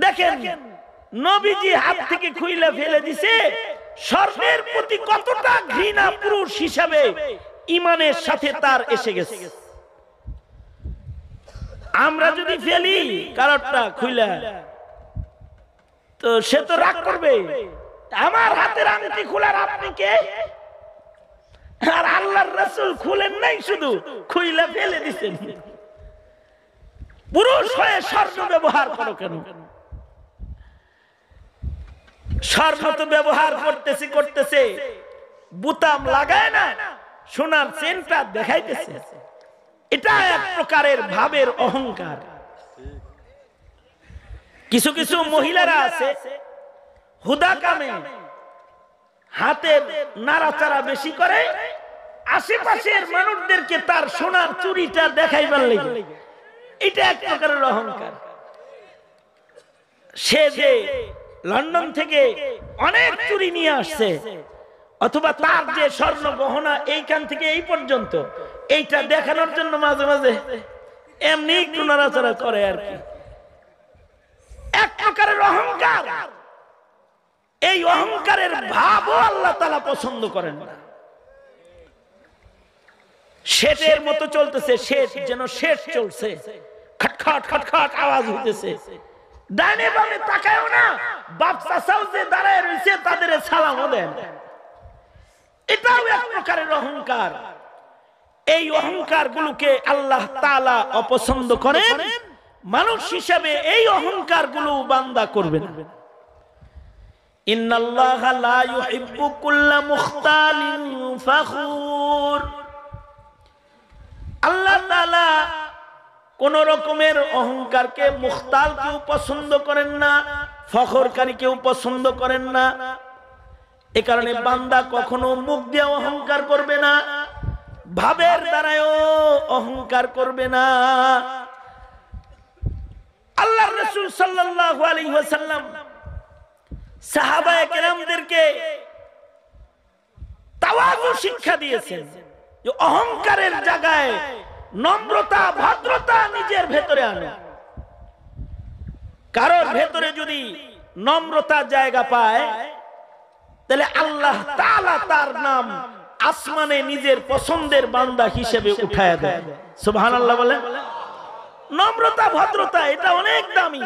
দেখেন, নবীজি হাত থেকে খুইলা ফেলে দিছে। স্বর্ণের প্রতি কতটা ঘৃণা পুরুষ হিসাবে ঈমানের সাথে তার এসে গেছে। আমরা যদি ফেলি কারোরটা খুইলা, তো সে তো রাগ করবে, আমার হাতের আংটি খোলার আপনি কে? আর আল্লাহর রাসূল খুলেন নাই, শুধু খুইলা ফেলে দিছেন। পুরুষ হয়ে স্বর্ণ ব্যবহার করো কেন? স্বর্ণ তো ব্যবহার করতেছে, বুতাম লাগায় না, সোনার চেনটা দেখাইতেছে। এটা এক প্রকারের ভাবের অহংকার। কিছু কিছু মহিলারা আছে হুদা কামে হাতের নাড়াচাড়া বেশি করে, আশেপাশের মানুষদেরকে তার সোনার চুরিটা দেখাইবার লাগে। এটা এক প্রকারের অহংকার। সে যে লন্ডন থেকে অনেক চুরি নিয়ে আসছে, অথবা তার যে স্বর্ণ গহনা এইখান থেকে এই পর্যন্ত, এইটা দেখানোর জন্য মাঝে মাঝে এমনি একটু নাড়াচাড়া করে আর কি। এক প্রকারের অহংকার। এই অহংকারের ভাবও আল্লাহ তাআলা পছন্দ করেন না। শেঠের মতো চলতেছে, শেঠ যেন শেঠ চলছে, খটখট খটখট আওয়াজ হইতেছে, ডানে বামে তাকায়ও না, বাপ চাচাও যে দাঁড়ায় রয়েছে তাদের সালামও দেন। এটাও এক প্রকারের অহংকার। এই অহংকার গুলোকে আল্লাহ তাআলা অপছন্দ করেন। মানুষ হিসাবে এই অহংকার গুলো বান্দা করবে না। ইন্নাল্লাহা লা ইউহিব্বু কুল্লা মুখতালিন ফাখুর। আল্লাহ তাআলা কোন রকমের অহংকারকে, মুখতালকেও পছন্দ করেন না, ফখরকারীকেও পছন্দ করেন না। এ কারণে বান্দা কখনো মুখ দিয়ে অহংকার করবে না, ভাবের দ্বারাও অহংকার করবে না। আল্লাহর রাসূল সাল্লাল্লাহু আলাইহি ওয়াসাল্লাম সাহাবায়ে কেরামদেরকে তাওয়াজু শিক্ষা দিয়েছেন, যে অহংকারের জায়গায় নম্রতা ভদ্রতা নিজের ভেতরে আনো। কারোর ভেতরে যদি নম্রতা জায়গা পায়, তাহলে আল্লাহ তাআলা তার নাম আসমানে নিজের পছন্দের বান্দা হিসেবে উঠায় দেয়। সুবহানাল্লাহ বলে। নম্রতা ভদ্রতা এটা অনেক দামি।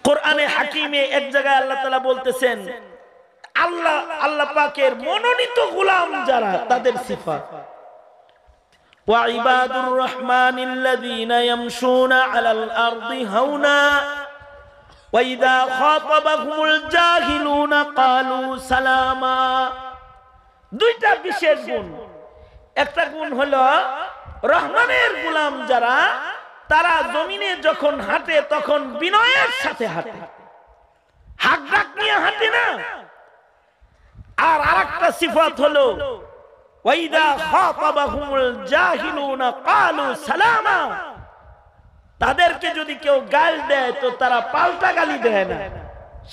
কোরআনে হাকিমে এক জায়গায় আল্লাহ তাআলা বলতেছেন, আল্লাহ পাকের মনোনীত গোলাম যারা, তাদের সিফাত, ওয়া ইবাদুর রহমানিল্লাযীনা ইয়ামশুনা আলাল আরদি হাওনা ওয়া ইযা খাতাবাহুমুল জাহিলুনা ক্বালু সালামা। দুইটা বিশেষ গুণ। একটা গুণ হলো রহমানের গোলাম যারা, তারা জমিনে যখন হাঁটে তখন বিনয়ের সাথে হাঁটে, হাক ডাক নিয়ে হাঁটে না। আর আরেকটা সিফাত হলো ওয়াইদা খাতাবাহুমুল জাহিলুনা ক্বালু সালামা। তাদেরকে যদি কেউ গাল দেয় তো তারা পাল্টা গালি দেয় না,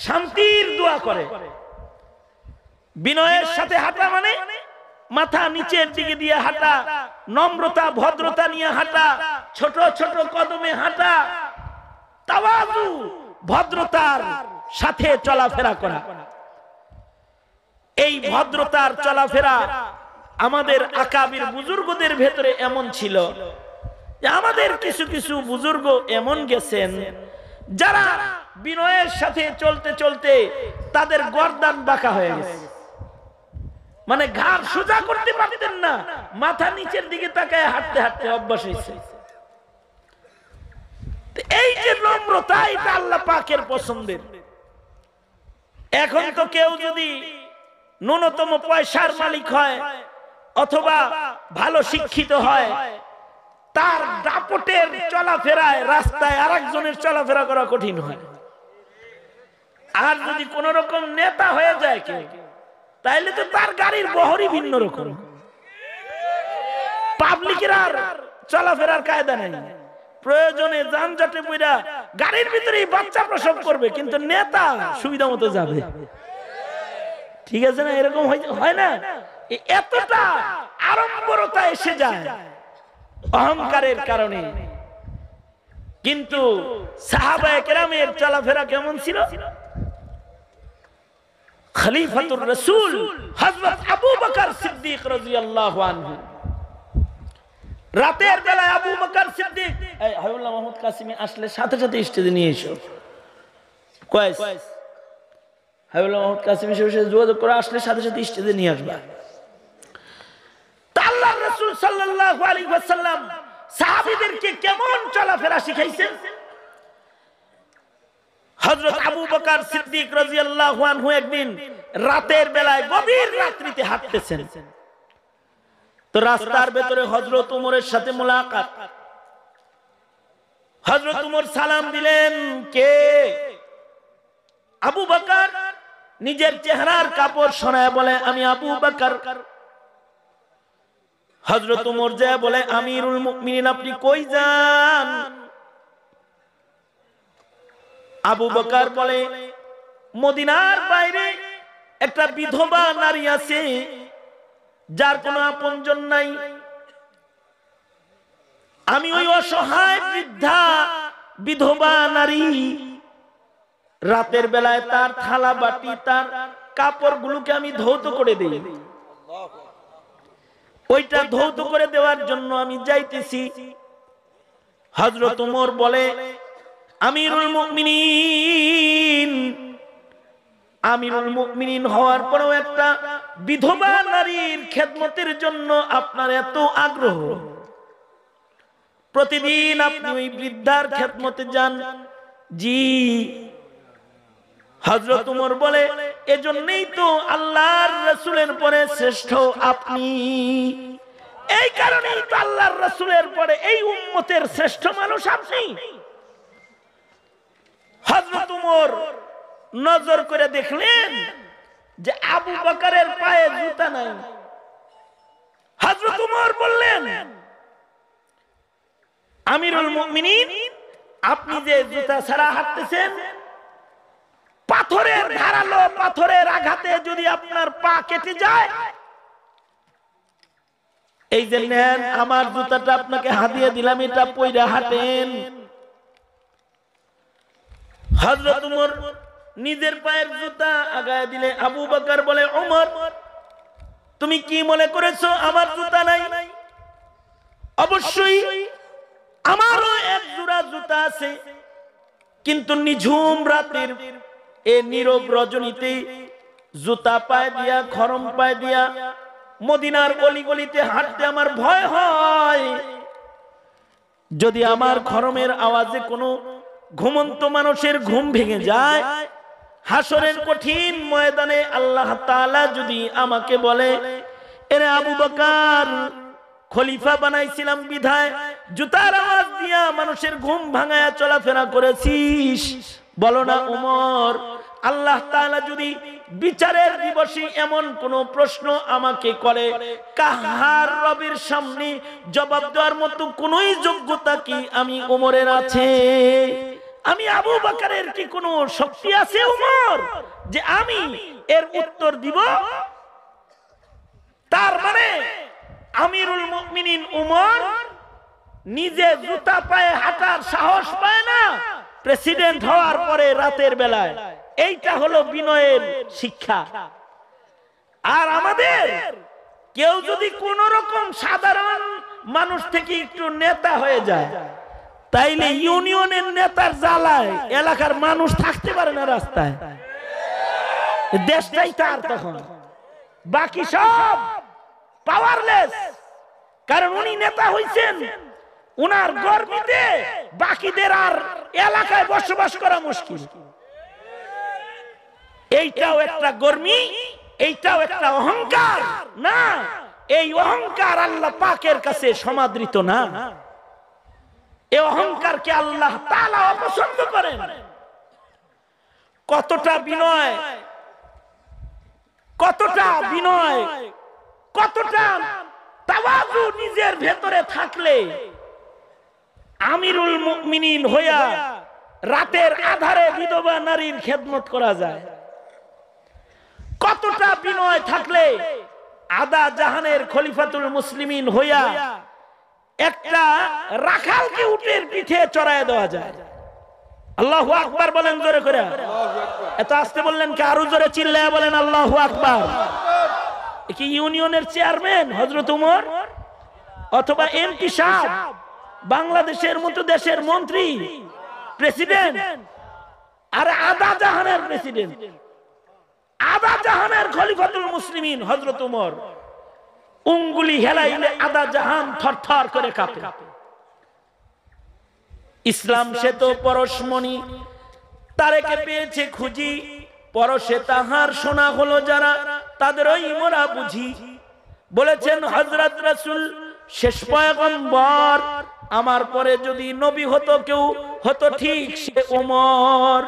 শান্তির দোয়া করে। বিনয়ের সাথে হাঁটা মানে মাথা নিচের দিকে দিয়ে হাঁটা, নম্রতা ভদ্রতা নিয়ে হাঁটা, ছোট ছোট কদমে হাঁটা, তাওয়াজু ভদ্রতার সাথে চলাফেরা করা। এই ভদ্রতার চলাফেরা আমাদের আকাবির বুজুর্গদের ভেতরে এমন ছিল যে আমাদের কিছু কিছু বুজুর্গ এমন গেছেন যারা বিনয়ের সাথে চলতে চলতে তাদের গর্দান বাঁকা হয়ে গেছে, মানে ঘাড় সোজা করতে পারতেন না, মাথা নিচের দিকে তাকায় হাঁটতে হাঁটতে অভ্যাস হয়েছে। এই যে নম্রতা, এটা আল্লাহ পাকের পছন্দের। এখন তো কেউ যদি ন্যূনতম পয়সার মালিক হয় অথবা ভালো শিক্ষিত হয়, তার দাপটের চলাফেরায় রাস্তায় আরেকজনের চলাফেরা করা কঠিন হয়। আর যদি কোন রকম নেতা হয়ে যায় কেউ, তাইলে তো তার গাড়ির বহরই ভিন্ন রকম, পাবলিকের আর চলাফেরার কায়দা নেই। প্রয়োজনে যানজটে পড়া গাড়ির ভিতরেই বাচ্চা প্রসব করবে, কিন্তু নেতা সুবিধা মতো যাবে। ঠিক আছে না? এরকম হয় না? এতটা আড়ম্বরতা এসে যায় অহংকারের কারণে। কিন্তু সাহাবায়ে কেরামের চলাফেরা কেমন ছিল? খলিফাতুর রাসূল হযরত আবু বকর সিদ্দিক রাদিয়াল্লাহু আনহু, রাতের বেলায় আবু বকর সিদ্দিক, এই হাবিবুল্লাহ মাহমুদ কাসিমি আসলে সাথে সাথে স্টেজে নিয়ে এসো। কয়েস হাবিবুল্লাহ মাহমুদ কাসিমি সাথে যোগাযোগ করে আসলে সাথে সাথে স্টেজে নিয়ে আসবা। আল্লাহর রাসূল সাল্লাল্লাহু আলাইহি ওয়াসাল্লাম সাহাবীদেরকে কেমন চলাফেরা শিখাইছেন? হযরত আবু বকর সিদ্দিক রাদিয়াল্লাহু আনহু একদিন রাতের বেলায় গভীর রাত্রিতে হাঁটতেছেন, তো রাস্তার ভেতরে হযরত ওমরের সাথে মুলাকাত। হযরত ওমর সালাম দিলেন, কে? আবু বকর নিজের চেহারার কাপড় সরায় বলে, আমি আবু বকর। হযরত ওমর যায় বলে, আমিরুল মুমিনিন আপনি কই যান? আবু বকর বলে, মদিনার বাইরে একটা বিধবা নারী আছে যার কোনো আপনজন নাই, আমি ওই অসহায় বৃদ্ধা বিধবা নারী রাতের বেলায় তার থালা বাটি তার কাপড়গুলোকে আমি ধৌত করে দেই, ওইটা ধৌত করে দেওয়ার জন্য আমি যাইতেছি। হযরত ওমর বলে, আমিরুল মুমিনিন, আমিরুল মুমিনিন হওয়ার পরেও একটা বিধবা নারীর খেদমতের জন্য আপনার এত আগ্রহ, প্রতিদিন আপনি ওই বৃদ্ধার খেদমতে যান? জি। হযরত ওমর বলে, এজন্যই তো আল্লাহর রাসূলের পরে শ্রেষ্ঠ আপনি, এই কারণেই তো আল্লাহর রাসূলের পরে এই উম্মতের শ্রেষ্ঠ মানুষ আপনি। হযরত ওমর নজর করে দেখলেন যে আবু বকরের পায়ে জুতা নাই। হযরত ওমর বললেন, আমিরুল মুমিনিন আপনি যে জুতা ছাড়া হাঁটতেছেন, পাথরের ধারালো পাথরের আঘাতে যদি আপনার পা কেটে যায়, এই যে নেন আমার জুতাটা আপনাকে হাদিয়া দিলাম, এটা পয়রা হাঁটেন। হযরত উমর নিজের পায়ের জুতা আগায় দিলে আবু বকর বলে, ওমর তুমি কি মনে করেছো আমার জুতা নাই? অবশ্যই আমারও এক জোড়া জুতা আছে, কিন্তু নিঝুম রাতের এই নীরব রজনীতে জুতা পায়ে দিয়া, খরম পায়ে দিয়া মদিনার গলিগলিতে হাঁটতে আমার ভয় হয়। যদি আমার খরমের আওয়াজে কোনো ঘুমন্ত মানুষের ঘুম ভেঙে যায়, হাসরের কঠিন ময়দানে আল্লাহ তাআলা যদি আমাকে বলে, এরে আবু বকর খলিফা বানাইছিলাম বিধায় জুতার আওয়াজ দিয়া মানুষের ঘুম ভাঙায়া চলাফেরা করেছিস, বলো না উমর, আল্লাহ তাআলা যদি বিচারের দিবসে এমন কোন প্রশ্ন আমাকে করে, কাহার রবের সামনে জবাব দেওয়ার মতো কোনই যোগ্যতা কি আমি উমরের আছে? আমি আবু বকরের কি কোনো শক্তি আছে উমর যে আমি এর উত্তর দিব? তার মানে আমিরুল মুমিনিন উমর নিজে জুতা পায়ে হাঁটার সাহস পায় না, প্রেসিডেন্ট হওয়ার পরে রাতের বেলায়। এইটা হলো বিনয়ের শিক্ষা। আর আমাদের কেউ যদি কোন রকম সাধারণ মানুষ থেকে একটু নেতা হয়ে যায়, তাইলে ইউনিয়নের নেতার জ্বালায় এলাকার মানুষ থাকতে পারে না রাস্তায়, দেশটাই তার তখন, বাকি সব পাওয়ারলেস। কারণ উনি নেতা হইছেন, উনার গর্বিতে বাকিদের আর এলাকায় বসবাস করা মুশকিল। এইটাও একটা গর্মি, এইটাও একটা অহংকার না? এই অহংকার আল্লাহ পাকের কাছে সমাদৃত না। এই অহংকারকে আল্লাহ তাআলা অপছন্দ করেন। কতটা বিনয়, কতটা বিনয়, কতটা তাওয়াজু নিজের ভেতরে থাকলে আমিরুল মুমিনিন হইয়া রাতের আধারে বিধবা নারীর খেদমত করা যায়। কতটা বিনয় থাকলে আদা জাহানের খলিফাতুল মুসলিমিন হইয়া একটা রাখালকে উটের পিঠে চড়ায় দেওয়া যায়। আল্লাহু আকবার বলেন জোরে করে। এত আস্তে বললেন কি? আরো জোরে চিল্লায়া বলেন আল্লাহু আকবার। কি ইউনিয়নের চেয়ারম্যান হযরত উমর, অথবা এমপি সাহেব, বাংলাদেশের মতো দেশের মন্ত্রী, প্রেসিডেন্ট, আর আদা জাহানের প্রেসিডেন্ট, আদা জাহানের খলিফাতুল মুসলিমিন হযরত উমর, উঙ্গুলি হেলাইলে আদা জাহান থরথর করে কাঁপে। ইসলাম সে তো পরশমণি, তারেকে পেয়েছে খুঁজি, পরশে তাহার সোনা হলো যারা, তাদেরই মোরা বুঝি। বলেছেন হযরত রাসূল শেষ পয়গম্বর, আমার পরে যদি নবী হতো কেউ, হতো ঠিক সে ওমর।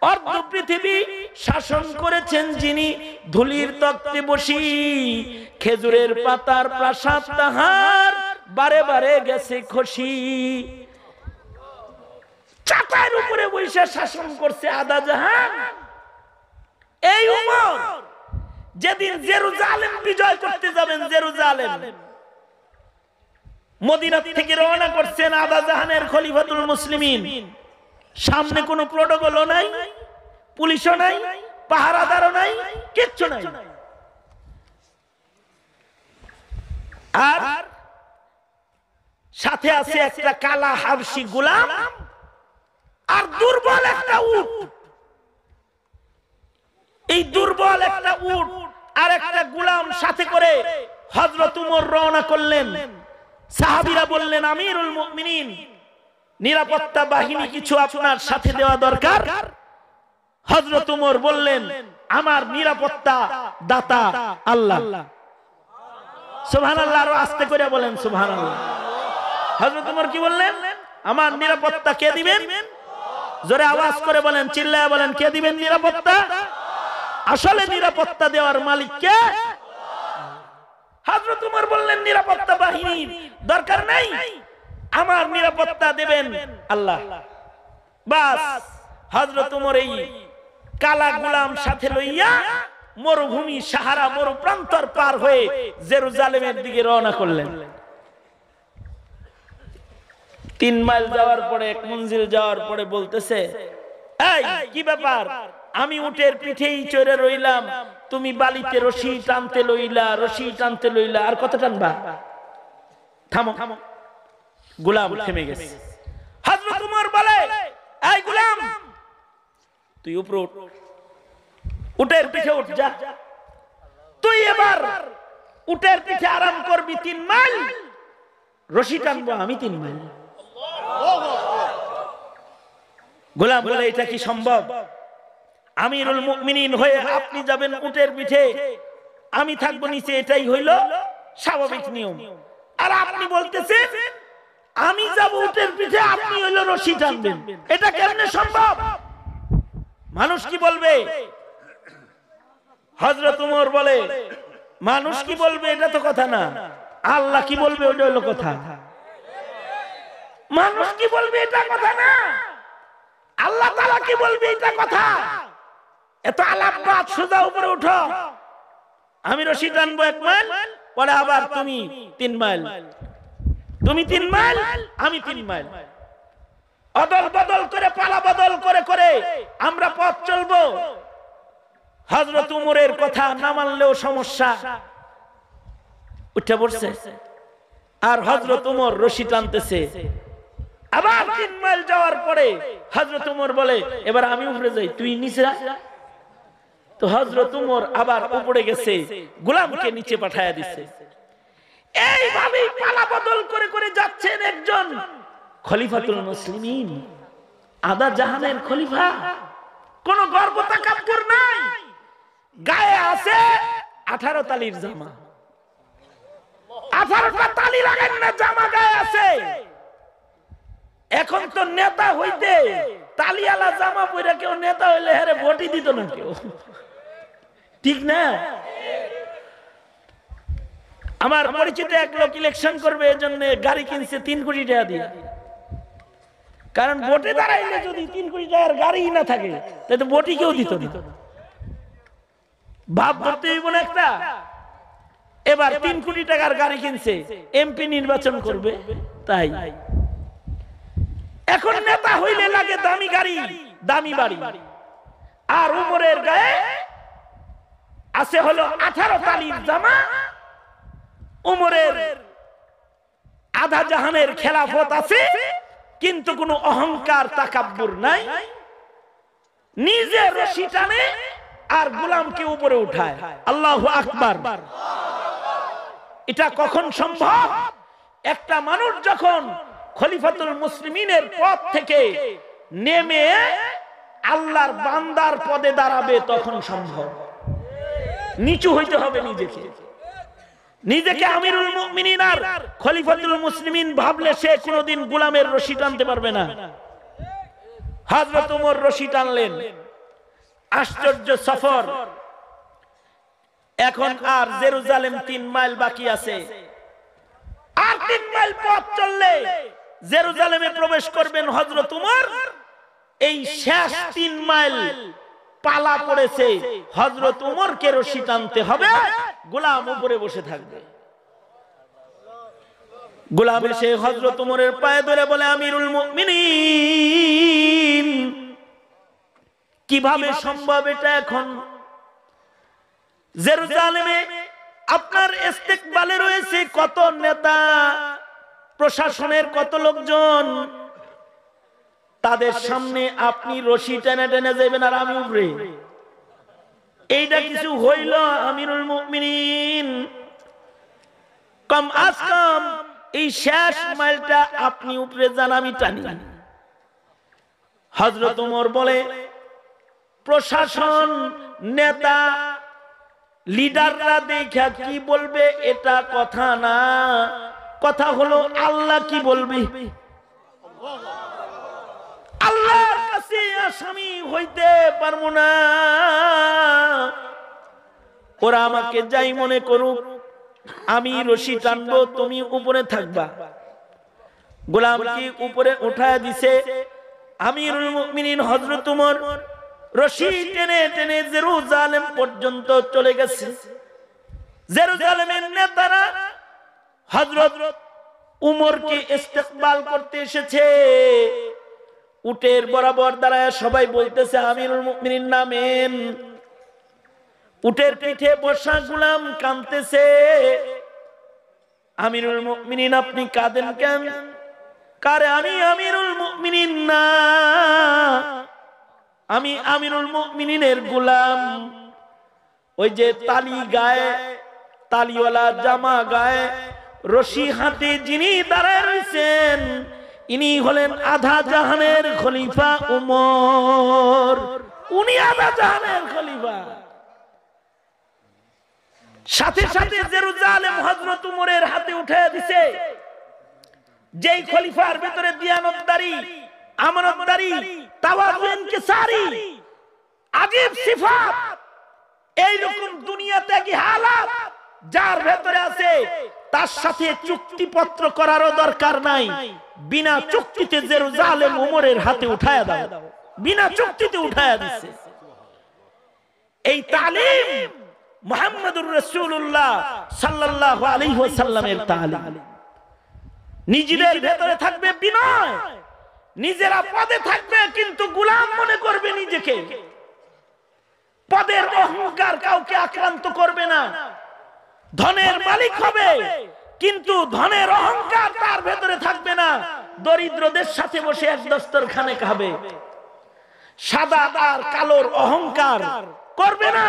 অর্ধ পৃথিবী শাসন করেছেন যিনি, ধুলির তক্তে বসি, খেজুরের পাতার প্রাসাদ তাহার, বারে বারে গেছে খসি। চাটাইয়ের উপরে বসে শাসন করছে আদা জাহান। এই উমর যেদিন জেরুজালেম বিজয় করতে যাবেন, জেরুজালেম মদিনা থেকে রওনা করছেন আদা জাহানের খলিফাতুল মুসলিমিন, সামনে কোনো প্রটোকলও নাই, পুলিশও নাই, পাহারাদারও নাই, কিচ্ছু নাই। আর সাথে আছে একটা কালা হাবশি গোলাম আর দুর্বল একটা উট। এই দুর্বল একটা উট আর একটা গোলাম সাথে করে হযরত উমর রওনা করলেন। সাহাবীরা বললেন, আমিরুল মুমিনিন, নিরাপত্তা বাহিনী কিছু আপনার সাথে দেওয়া দরকার। হযরত উমর বললেন, আমার নিরাপত্তা দাতা আল্লাহ। সুবহানাল্লাহ, আরো আস্তে করে বলেন সুবহানাল্লাহ। হযরত উমর কি বললেন? আমার নিরাপত্তা কে দিবেন? জোরে আওয়াজ করে বলেন, চিল্লায়া বলেন, কে দিবেন নিরাপত্তা? আসলে নিরাপত্তা দেওয়ার মালিক কে? হযরত উমর বললেন, নিরাপত্তা বাহিনীর দরকার নাই, আমার নিরাপত্তা দেবেন আল্লাহ। বাস হযরত ওমর এই কালা গোলাম সাথে লইয়া মরুভূমি সাহারা মরু প্রান্তর পার হয়ে জেরুজালেমের দিকে রওনা করলেন। 3 মাইল যাওয়ার পরে, 1 মঞ্জিল যাওয়ার পরে বলতেছে, এই কি ব্যাপার, আমি উটের পিঠেই চড়ে রইলাম, তুমি বালিতে রশি টানতে লইলা, রশি টানতে লইলা, আর কত টানবা? থামো। গোলাম থেমে গেছে। হযরত ওমর বলে, এই গোলাম তুই উপরে উঠ, উটের পিঠে উঠ যা, তুই এবার উটের পিঠে আরাম করবি 3 মাইল, রশি টানবো আমি 3 মাইল। গোলাম বলে, এটা কি সম্ভব? আমিরুল মুমিনিন হয়ে আপনি যাবেন উটের পিঠে, আমি থাকবো নিচে, এটাই হইল স্বাভাবিক নিয়ম। আর আপনি বলতেছেন আমি যাব উটের পিঠে, আপনি হইল রশি টানবেন, এটা কেমনে সম্ভব? মানুষ কি বলবে? হযরত ওমর বলে, মানুষ কি বলবে এটা তো কথা না, আল্লাহ কি বলবে ওটা হলো কথা। মানুষ কি বলবে এটা কথা না, আল্লাহ তাআলা কি বলবে এটা কথা। এত আলাপ বাদ, সোজা উপরে উঠো, আমি রশি টানবো 1 মাইল, পরে আবার তুমি 3 মাইল, তুমি 3 মাইল আমি 3 মাইল, অদল বদল করে, পালা বদল করে করে আমরা পথ চলবো। হযরত ওমরের কথা না মানলেও সমস্যা, উঠে পড়ছে। আর হযরত ওমর রশি টানতেছে। আবার 3 মাইল যাওয়ার পরে হযরত ওমর বলে, এবার আমি উপরে যাই, তুই নিচে যা। তো হযরত ওমর আবার উপরে গেছে, গোলামকে নিচে পাঠায়া দিচ্ছে। এইভাবেই পালা বদল করে করে যাচ্ছেন একজন খলিফাতুল মুসলিমিন, আদা জাহানের খলিফা, কোন গর্ব তাকাব্বুর নাই, গায়ে আছে 18 তালির জামা, 18টা তালি লাগান না জামা গায়ে আছে। এখন তো নেতা হইতে তালিয়ালা জামা পরে কেউ নেতা হইলে হেরে ভোটই দিত না কেউ, ঠিক না? আমার পরিচিত এক লোক ইলেকশন করবে, এজন্য গাড়ি কিনছে 3 কোটি টাকা দিয়ে। কারণ ভোটে দাঁড়াইলে যদি 3 কোটি টাকার গাড়ি না থাকে তাহলে ভোটই কেউ দিত না, ভাব ধরতে হইব না একটা। এবার 3 কোটি টাকার গাড়ি কিনছে, এমপি নির্বাচন করবে, তাই এখন নেতা হইলে লাগে দামি গাড়ি, দামি বাড়ি। আর ওমরের গায়ে আছে হলো 18 তালির জামা। ওমরের আধা জাহানের খেলাফত আছে, কিন্তু কোনো অহংকার তাকাব্বুর নাই। নিজে রশি টানে আর গোলামকে উপরে উঠায়। আল্লাহু আকবার। এটা কখন সম্ভব? একটা মানুষ যখন খলিফাতুল মুসলিমিনের পদ থেকে নেমে আল্লাহর বান্দার পদে দাঁড়াবে তখন সম্ভব। নিচু হইতে হবে নিজেকে। নিজেকে আমিরুল মুমিনিন আর খলিফাতুল মুসলিমিন ভাবলে সে কোনোদিন গোলামের রশি টানতে পারবে না। হযরত ওমর রশি টানলেন। আশ্চর্য সফর। এখন আর জেরুজালেম 3 মাইল বাকি আছে। আর 3 মাইল পথ চললে জেরুজালেমে প্রবেশ করবেন হযরত ওমর। এই শেষ 3 মাইল পালা পড়েছে, হযরত ওমরকে রশি টানতে হবে, গোলাম উপরে বসে থাকবে। গোলাম এসে হযরত ওমরের পায়ে ধরে বলে, আমিরুল মুমিনিন, কিভাবে সম্ভব এটা? এখন জেরুজালেমে আপনার ইস্তেকবালে রয়েছে কত নেতা, প্রশাসনের কত লোকজন, তাদের সামনে আপনি রশি টেনে টেনে যাবেন আর আমি উপরে? এইটা কিছু হইল আমিরুল মুমিনিন? কম আজ কম এই শেষ মাইলটা আপনি উপরে যান, আমি টানি। হযরত ওমর বলে, প্রশাসন, নেতা, লিডাররা দেখা কি বলবে এটা কথা না, কথা হলো আল্লাহ কি বলবে। আল্লাহর কাছে আসামি হইতে পারবো না। ওরা আমাকে যাই মনে করুক, আমি রশি টানবো, তুমি উপরে থাকবা। গোলামকে উপরে উঠায় দিছে। আমিরুল মুমিনিন হযরত উমর রশি টেনে টেনে জেরুজালেম পর্যন্ত চলে গেছে। জেরুজালেমের নেতারা হযরত উমরকে ইস্তেকবাল করতে এসেছে। উটের বরাবর দাঁড়ায় সবাই বলতেছে আমিরুল মুমিনিন নামেন। উটের পিঠে বসা গোলাম কাঁদতেছে। আমিরুল মুমিনিন আপনি কাঁদেন কেন? কারে আমি আমিরুল মুমিনিন না, আমি আমিরুল মুমিনিনের গোলাম। ওই যে তালি গায়ে, তালিওয়ালা জামা গায়ে, রশি হাতে যিনি দাঁড়ায় রয়েছেন ইনি হলেন আধা জাহানের খলিফা উমর। উনি আধা জাহানের খলিফা। সাথে সাথে জেরুজালেম হযরত উমরের হাতে উঠে দিছে। যেই খলিফার ভিতরে দিয়ানতদারি, আমানতদারি, তাওয়াজু, ইনকিসারি, আজীব সিফাত, এই রকম দুনিয়াতে কি হালাত যার ভিতরে আছে তার সাথে চুক্তিপত্র করারও দরকার নাই। বিনা চুক্তিতে জেরুজালেম উমরের হাতে উঠায়া দাও। বিনা চুক্তিতে উঠায়া দিছে। এই তালিম মুহাম্মদুর রাসূলুল্লাহ সাল্লাল্লাহু আলাইহি ওয়াসাল্লামের তালিম। নিজেদের ভেতরে থাকবে বিনয়, নিজেরা পদে থাকবে কিন্তু গোলাম মনে করবে নিজেকে। পদের অহংকার কাউকে আক্রান্ত করবে না। ধনের মালিক হবে কিন্তু ধনের অহংকার তার ভেতরে থাকবে না। দরিদ্রদের সাথে বসে এক দস্তরখানে খাবে। সাদা আর কালোর অহংকার করবে না,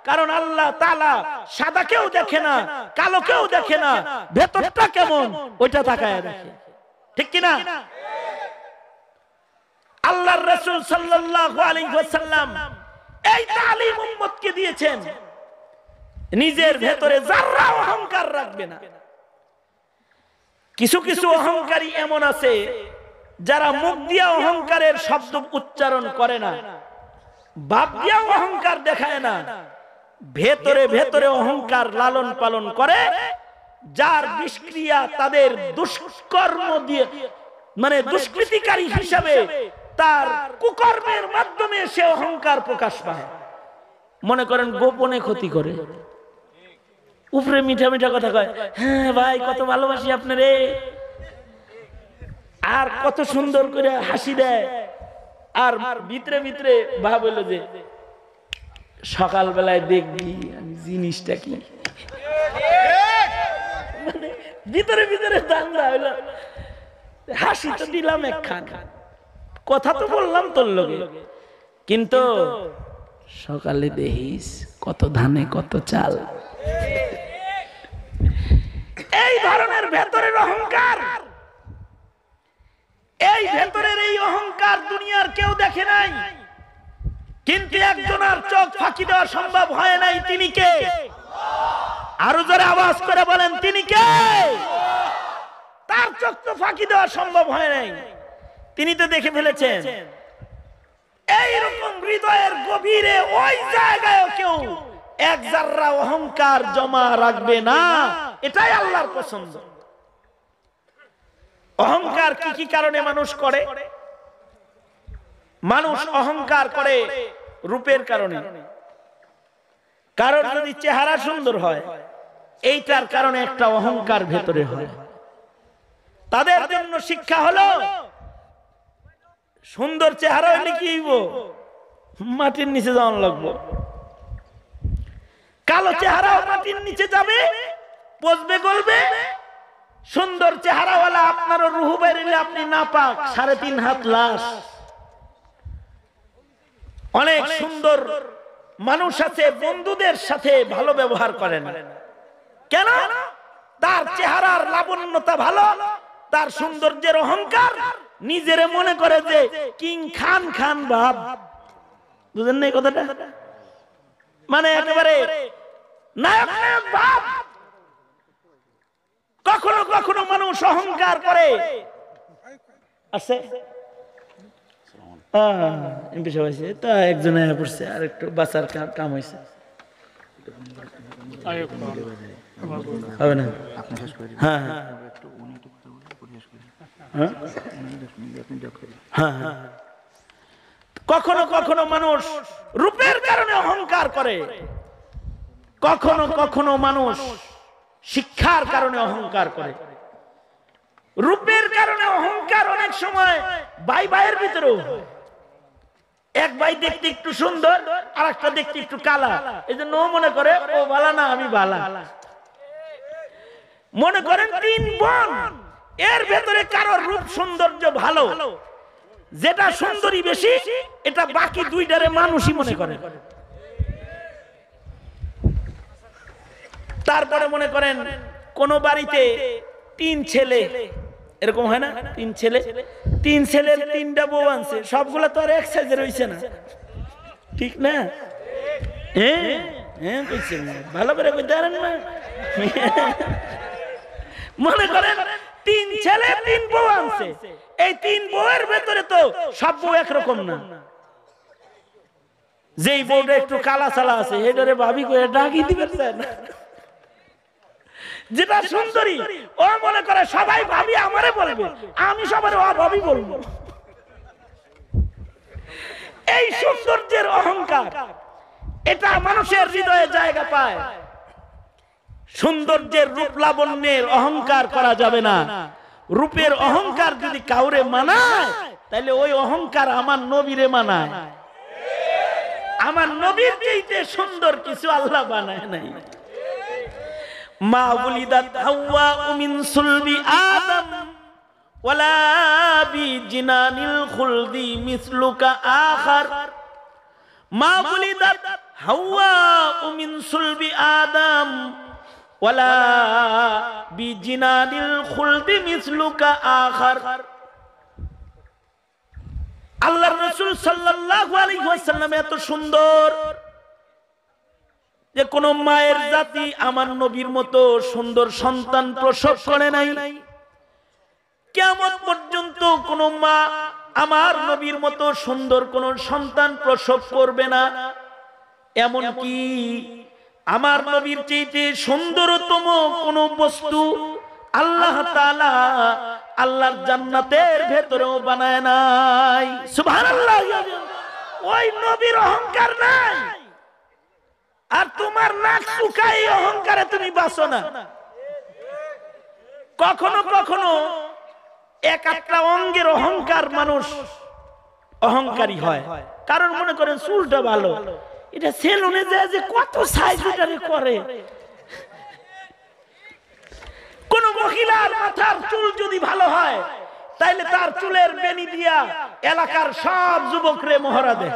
কারণ আল্লাহ তাআলা সাদাকেও দেখে না, কালোকেও দেখে না, ভেতরটা কেমন ওইটা তাকায় দেখে। ঠিক কি না? আল্লাহর রাসূল সাল্লাল্লাহু আলাইহি ওয়াসাল্লাম এই তালিম উম্মতকে দিয়েছেন। নিজের ভেতরে যারা অহংকার রাখবে না। কিছু কিছু অহংকারী এমন আছে যারা মুখ দিয়ে অহংকারের শব্দ উচ্চারণ করে না, বাপ দিয়ে অহংকার দেখায় না, ভেতরে ভেতরে অহংকার লালন পালন করে। যার নিষ্ক্রিয়া তাদের দুষ্কর্ম দিয়ে, মানে দুষ্কৃতিকারী হিসাবে তার কুকর্মের মাধ্যমে সে অহংকার প্রকাশ পায়। মনে করেন গোপনে ক্ষতি করে, উপরে মিঠা মিঠা কথা কয়, হ্যাঁ ভাই কত ভালোবাসি আপনারে, আর কত সুন্দর করে হাসি দেয়, আর ভিতরে ভিতরে ভাব হলো যে সকালবেলায় দেখবি আমি জিনিসটা কি। মানে ভিতরে ভিতরে দাঙ্গা হইলো, হাসি তো দিলাম একখান, কথা তো বললাম তোর লগে, কিন্তু সকালে দেখিস কত ধানে কত চাল। এই ধরনের ভেতরের অহংকার, এই ভেতরের এই অহংকার দুনিয়ার কেউ দেখে নাই, কিন্তু একজনের চোখ ফাঁকি দেওয়া সম্ভব হয় নাই। তিনি কে? আরো জোরে আওয়াজ করে বলেন তিনি কে? তার চোখ তো ফাঁকি দেওয়া সম্ভব হয় নাই, তিনি তো দেখে ফেলেছেন। এইরকম হৃদয়ের গভীরে ওই জায়গায় কেউ এক জাররা অহংকার জমা রাখবে না, এটাই আল্লাহর পছন্দ। অহংকার কি কি কারণে মানুষ করে? মানুষ অহংকার করে রূপের কারণে। কারণ যদি চেহারা সুন্দর হয়, এইটার কারণে একটা অহংকার ভেতরে হয়। তাদের জন্য শিক্ষা হলো সুন্দর চেহারা হইলে কি হইব? মাটির নিচে যাওয়ান লাগবো। কালো চেহারাও মাটির নিচে যাবে, পচবে গলবে। সুন্দর চেহারাওয়ালা আপনারও রুহু বেরিলে আপনি নাপাক, 3.5 হাত লাশ। অনেক সুন্দর মানুষ আছে বন্ধুদের সাথে ভালো ব্যবহার করেন, কেন? তার চেহারার লাবণ্যতা ভালো, তার সৌন্দর্যের অহংকার, নিজেরে মনে করে যে কিং খান খান ভাব। বুঝেন না এই কথাটা? মানে একেবারে নায়ক নায়ক ভাব। কখনো কখনো মানুষ অহংকার করে। আছে একজন পড়ছে, আর একটু বাঁচার কাম হয়েছে, হবে না? হ্যাঁ কখনো কখনো মানুষ রূপের কারণে অহংকার করে, কখনো কখনো মানুষ শিক্ষার কারণে অহংকার করে। রূপের কারণে অহংকার অনেক সময় ভাই ভাইয়ের ভিতরেও, এক ভাই দেখতে একটু সুন্দর আর একটা দেখতে একটু কালা, এই জন্য ও মনে করে ও ভালো না আমি ভালো। মনে করেন তিন বোন, এর ভেতরে কারোর রূপ সৌন্দর্য ভালো, যেটা সুন্দরী বেশি এটা বাকি দুইটারে মানুষই মনে করে। তারপরে মনে করেন কোন বাড়িতে তিন ছেলে, এরকম হয় না, তিন ছেলের তিনটা বউ আনছে, সবগুলো তো আর এক সাইজের হইছে না, ঠিক না? ভালো করে কইতে পারেন না? মনে করেন তিন ছেলে তিন বউ আনছে, এই তিন বউয়ের ভেতরে তো সব বউ একরকম না। যেই বউটা একটু কালা চালা আছে এটারে ভাবি করে ডাকি দিবে না, যেটা সুন্দরী ও মনে করে সবাই ভাবি আমারে বলবে, আমি সবার অভাবী বলবো। এই সৌন্দর্যের অহংকার, এটা মানুষের হৃদয়ে জায়গা পায়। সৌন্দর্যের রূপ লাবণ্যের অহংকার করা যাবে না। রূপের অহংকার যদি কাউরে মানায় তাহলে ওই অহংকার আমার নবীরে মানায়। আমার নবীর চাইতে সুন্দর কিছু আল্লাহ বানায় নাই। মা উলিদাত হাওয়া মিন সুলবি আদম ওয়ালা বি জিনানিল খুলদি মিসলুকা আখার। মা উলিদাত হাওয়া মিন সুলবি আদম ওয়ালা বি জিনানিল খুলদি মিসলুকা আখার। আল্লাহর রাসূল সাল্লাল্লাহু আলাইহি ওয়াসাল্লাম এত সুন্দর যে কোন মায়ের জাতি আমার নবীর মতো সুন্দর সন্তান প্রসব করে নাই। কিয়ামত পর্যন্ত কোন মা আমার নবীর মতো সুন্দর কোন সন্তান প্রসব করবে না। এমন কি আমার নবীর চাইতে সুন্দরতম কোন বস্তু আল্লাহ তাআলা আল্লাহর জান্নাতের ভেতরেও বানায় নাই। সুবহানাল্লাহ। ওই নবীর অহংকার নাই, আর তোমার নাক শুকায় অহংকারে তুমি বাঁচো না। কখনো কখনো এক একটা অঙ্গের অহংকার মানুষ অহংকারী হয়। কারণ মনে করেন চুলটা ভালো, এটা সেলুনে যায় যে কত সাইজ এটারে করে। কোন মহিলার মাথার চুল যদি ভালো হয় তাইলে তার চুলের বেনি দিয়া এলাকার সব যুবকরে মহড়া দেয়।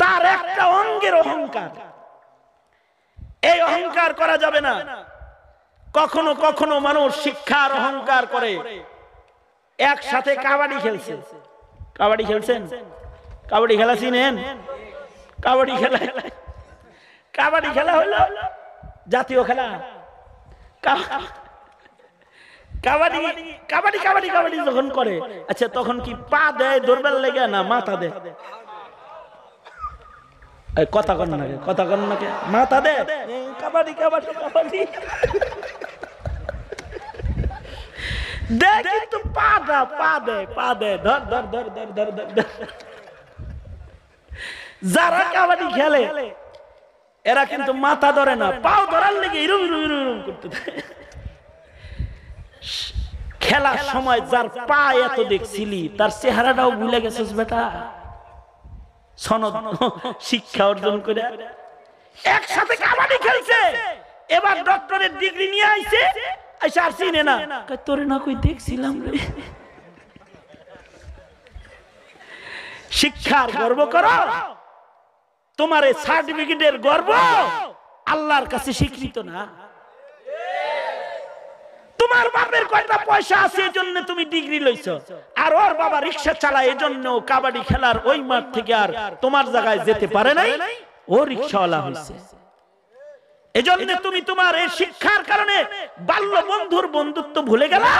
তার একটা অঙ্গের অহংকার, এই অহংকার করা যাবে না। কখনো কখনো মানুষ শিক্ষার অহংকার করে। একসাথে কাবাডি খেলছে, কাবাডি খেলছেন? কাবাডি খেলা চিনেন? কাবাডি খেলা, কাবাডি খেলা হলো জাতীয় খেলা। কাবাডি কাবাডি কাবাডি কাবাডি যখন করে, আচ্ছা তখন কি পা দেয় দৌড়বার লেগে না মাথা দেয়? কথা কন না, কথা কন না, মাথা দে। কাবাডি কাবাডি কাবাডি দেখ, কিন্তু পাটা পা দে, পা দে, ধর ধর ধর ধর ধর ধর। যারা কাবাডি খেলে এরা কিন্তু মাথা ধরে না, পাও ধরার লেগে ইরুম ইরুম ইরুম করতে থাকে। খেলার সময় যার পা এত দেখছিলি তার চেহারাটাও ভুলে গেছিস বেটা। সনদ শিক্ষা অর্জন করে একসাথে কাবাডি খেলছে, এবার ডক্টরের ডিগ্রি নিয়ে আইছে, আইসা আর চিনে না, তোরে না কই দেখছিলাম রে। শিক্ষার গর্ব করো, তোমার এই সার্টিফিকেটের গর্ব আল্লাহর কাছে স্বীকৃত না। তোমার বাপের কয়টা পয়সা আছে এজন্য তুমি ডিগ্রি লইছো, আর ওর বাবা রিকশা চালায় এজন্য কাবাডি খেলার ওই মাঠ থেকে আর তোমার জায়গায় যেতে পারে নাই, ও রিকশাওয়ালা হইছে। এজন্য তুমি তোমার এই শিক্ষার কারণে বাল্য বন্ধুর বন্ধুত্ব ভুলে গেলা।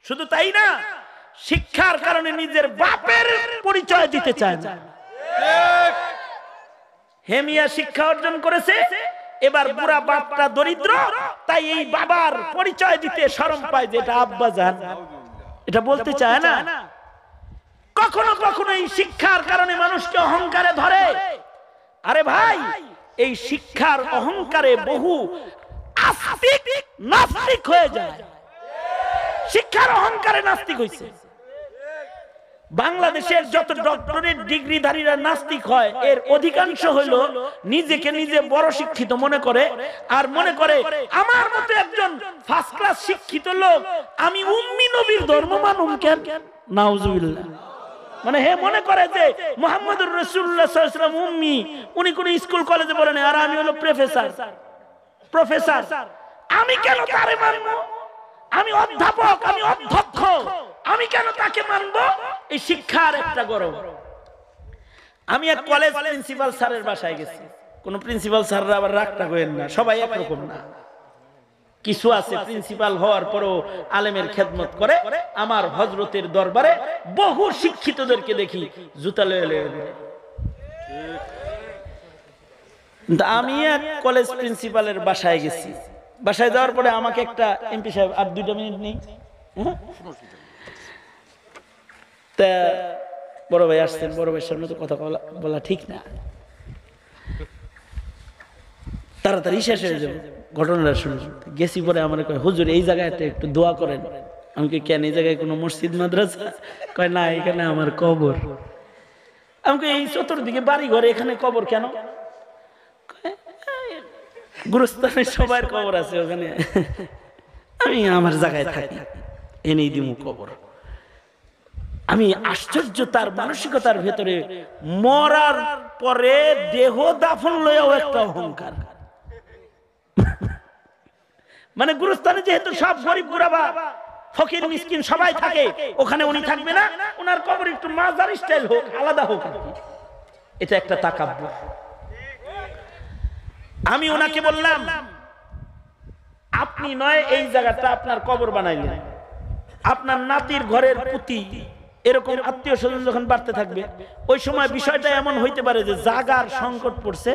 শুধু তাই না, শিক্ষার কারণে নিজের বাপের পরিচয় দিতে চায় না। হেমিয়া শিক্ষা অর্জন করেছে, এবার বুড়া বাপটা দরিদ্র, তাই এই বাবার পরিচয় দিতে শরম পায় যে এটা আব্বা জান, এটা বলতে চায় না। কখনো কখনো এই শিক্ষার কারণে মানুষকে অহংকারে ধরে। আরে ভাই, এই শিক্ষার অহংকারে বহু আস্তিক নাস্তিক হয়ে যায়। শিক্ষার অহংকারে নাস্তিক হইছে। বাংলাদেশের যত ডক্টরেট ডিগ্রিধারীরা নাস্তিক হয়, এর অধিকাংশ হইল নিজেকে নিজে বড় শিক্ষিত মনে করে, আর মনে করে আমার মতো একজন ফার্স্ট ক্লাস শিক্ষিত লোক, আমি উম্মি নবীর ধর্ম মানুম কেন? নাউজুবিল্লাহ। মানে হে মনে করে যে মুহাম্মদুর রাসূলুল্লাহ সাল্লাল্লাহু আলাইহি ওয়াসাল্লাম উম্মি, উনি কোন স্কুল কলেজে পড়েন, আর আমি হলো প্রফেসর। আমি কেন তারে মানবো? আমি অধ্যাপক, আমি অধ্যক্ষ, আমি কেন তাকে মানবো? এই শিক্ষার একটা গরম। আমি এক কলেজ প্রিন্সিপাল স্যারের বাসায় গেছি। কোন প্রিন্সিপাল স্যাররা আবার রাগটা করেন না, সবাই একরকম না। কিছু আছে প্রিন্সিপাল হওয়ার পরও আলেমের খেদমত করে। আমার হযরতের দরবারে বহু শিক্ষিতদেরকে দেখি জুতা লয়ে। আমি এক কলেজ প্রিন্সিপালের বাসায় গেছি। বাসায় যাওয়ার পরে আমাকে একটা এমপি সাহেব, আর 2 মিনিট নেই, তা বড় ভাই আসছেন, বড় ভাইয়ের সামনে তো কথা বলা ঠিক না, তাড়াতাড়ি শেষ হয়ে যাবে ঘটনাটা শুনে। গেছি পরে আমার কয়, হুজুর এই জায়গায় একটু দোয়া করেন। আমি কি কেন, এই জায়গায় কোনো মসজিদ মাদ্রাসা? কয় না, এখানে আমার কবর। আমাকে এই চতুর্দিকে বাড়ি ঘরে, এখানে কবর কেন? গুরুস্থানে সবার কবর আছে ওখানে, আমি আমার জায়গায় থাকি, এনেই দিমু কবর। আমি আশ্চর্য তার মানসিকতার ভেতরে মরার পরে দেহ দাফন লয়েও একটা অহংকার। মানে গুরুস্থানে যেহেতু সব গরিব গুরাবা ফকির মিসকিন সবাই থাকে, ওখানে উনি থাকবে না, ওনার কবর একটু মাজার স্টাইল হোক, আলাদা হোক। এটা একটা তাকাব্বুর। আমি ওনাকে বললাম, আপনি নয় এই জায়গাটা আপনার কবর বানাইলেন, আপনার নাতির ঘরের পুতি এরকম আত্মীয় স্বজন যখন বাড়তে থাকবে, ওই সময় বিষয়টা এমন হইতে পারে যে জাগার সংকট পড়ছে,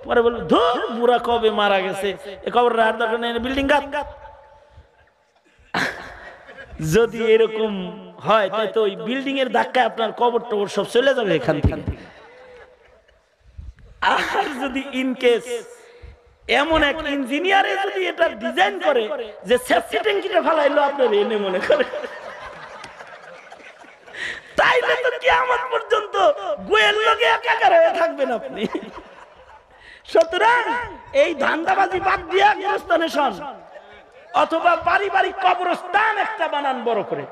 পরে বলবে ধুর বুড়া কবে মারা গেছে, এ কবর রাখার দরকার নেই, বিল্ডিং গাত। যদি এরকম হয় তাই তো ওই বিল্ডিং এর ধাক্কায় আপনার কবর টবর সব চলে যাবে এখান থেকে। আর যদি ইনকেস এমন এক ইঞ্জিনিয়ারে যদি এটা ডিজাইন করে যে সেফটি ট্যাঙ্কিটা ফালাইলো আপনার এনে মনে করে, তাইলে তো কিয়ামত পর্যন্ত গোয়েল লগে একাকার হয়ে থাকবেন আপনি। সুতরাং এই ধান্দাবাজি বাদ দিয়া গৃহস্থানে শোন, অথবা পারিবারিক কবরস্থান একটা বানান বড় করে,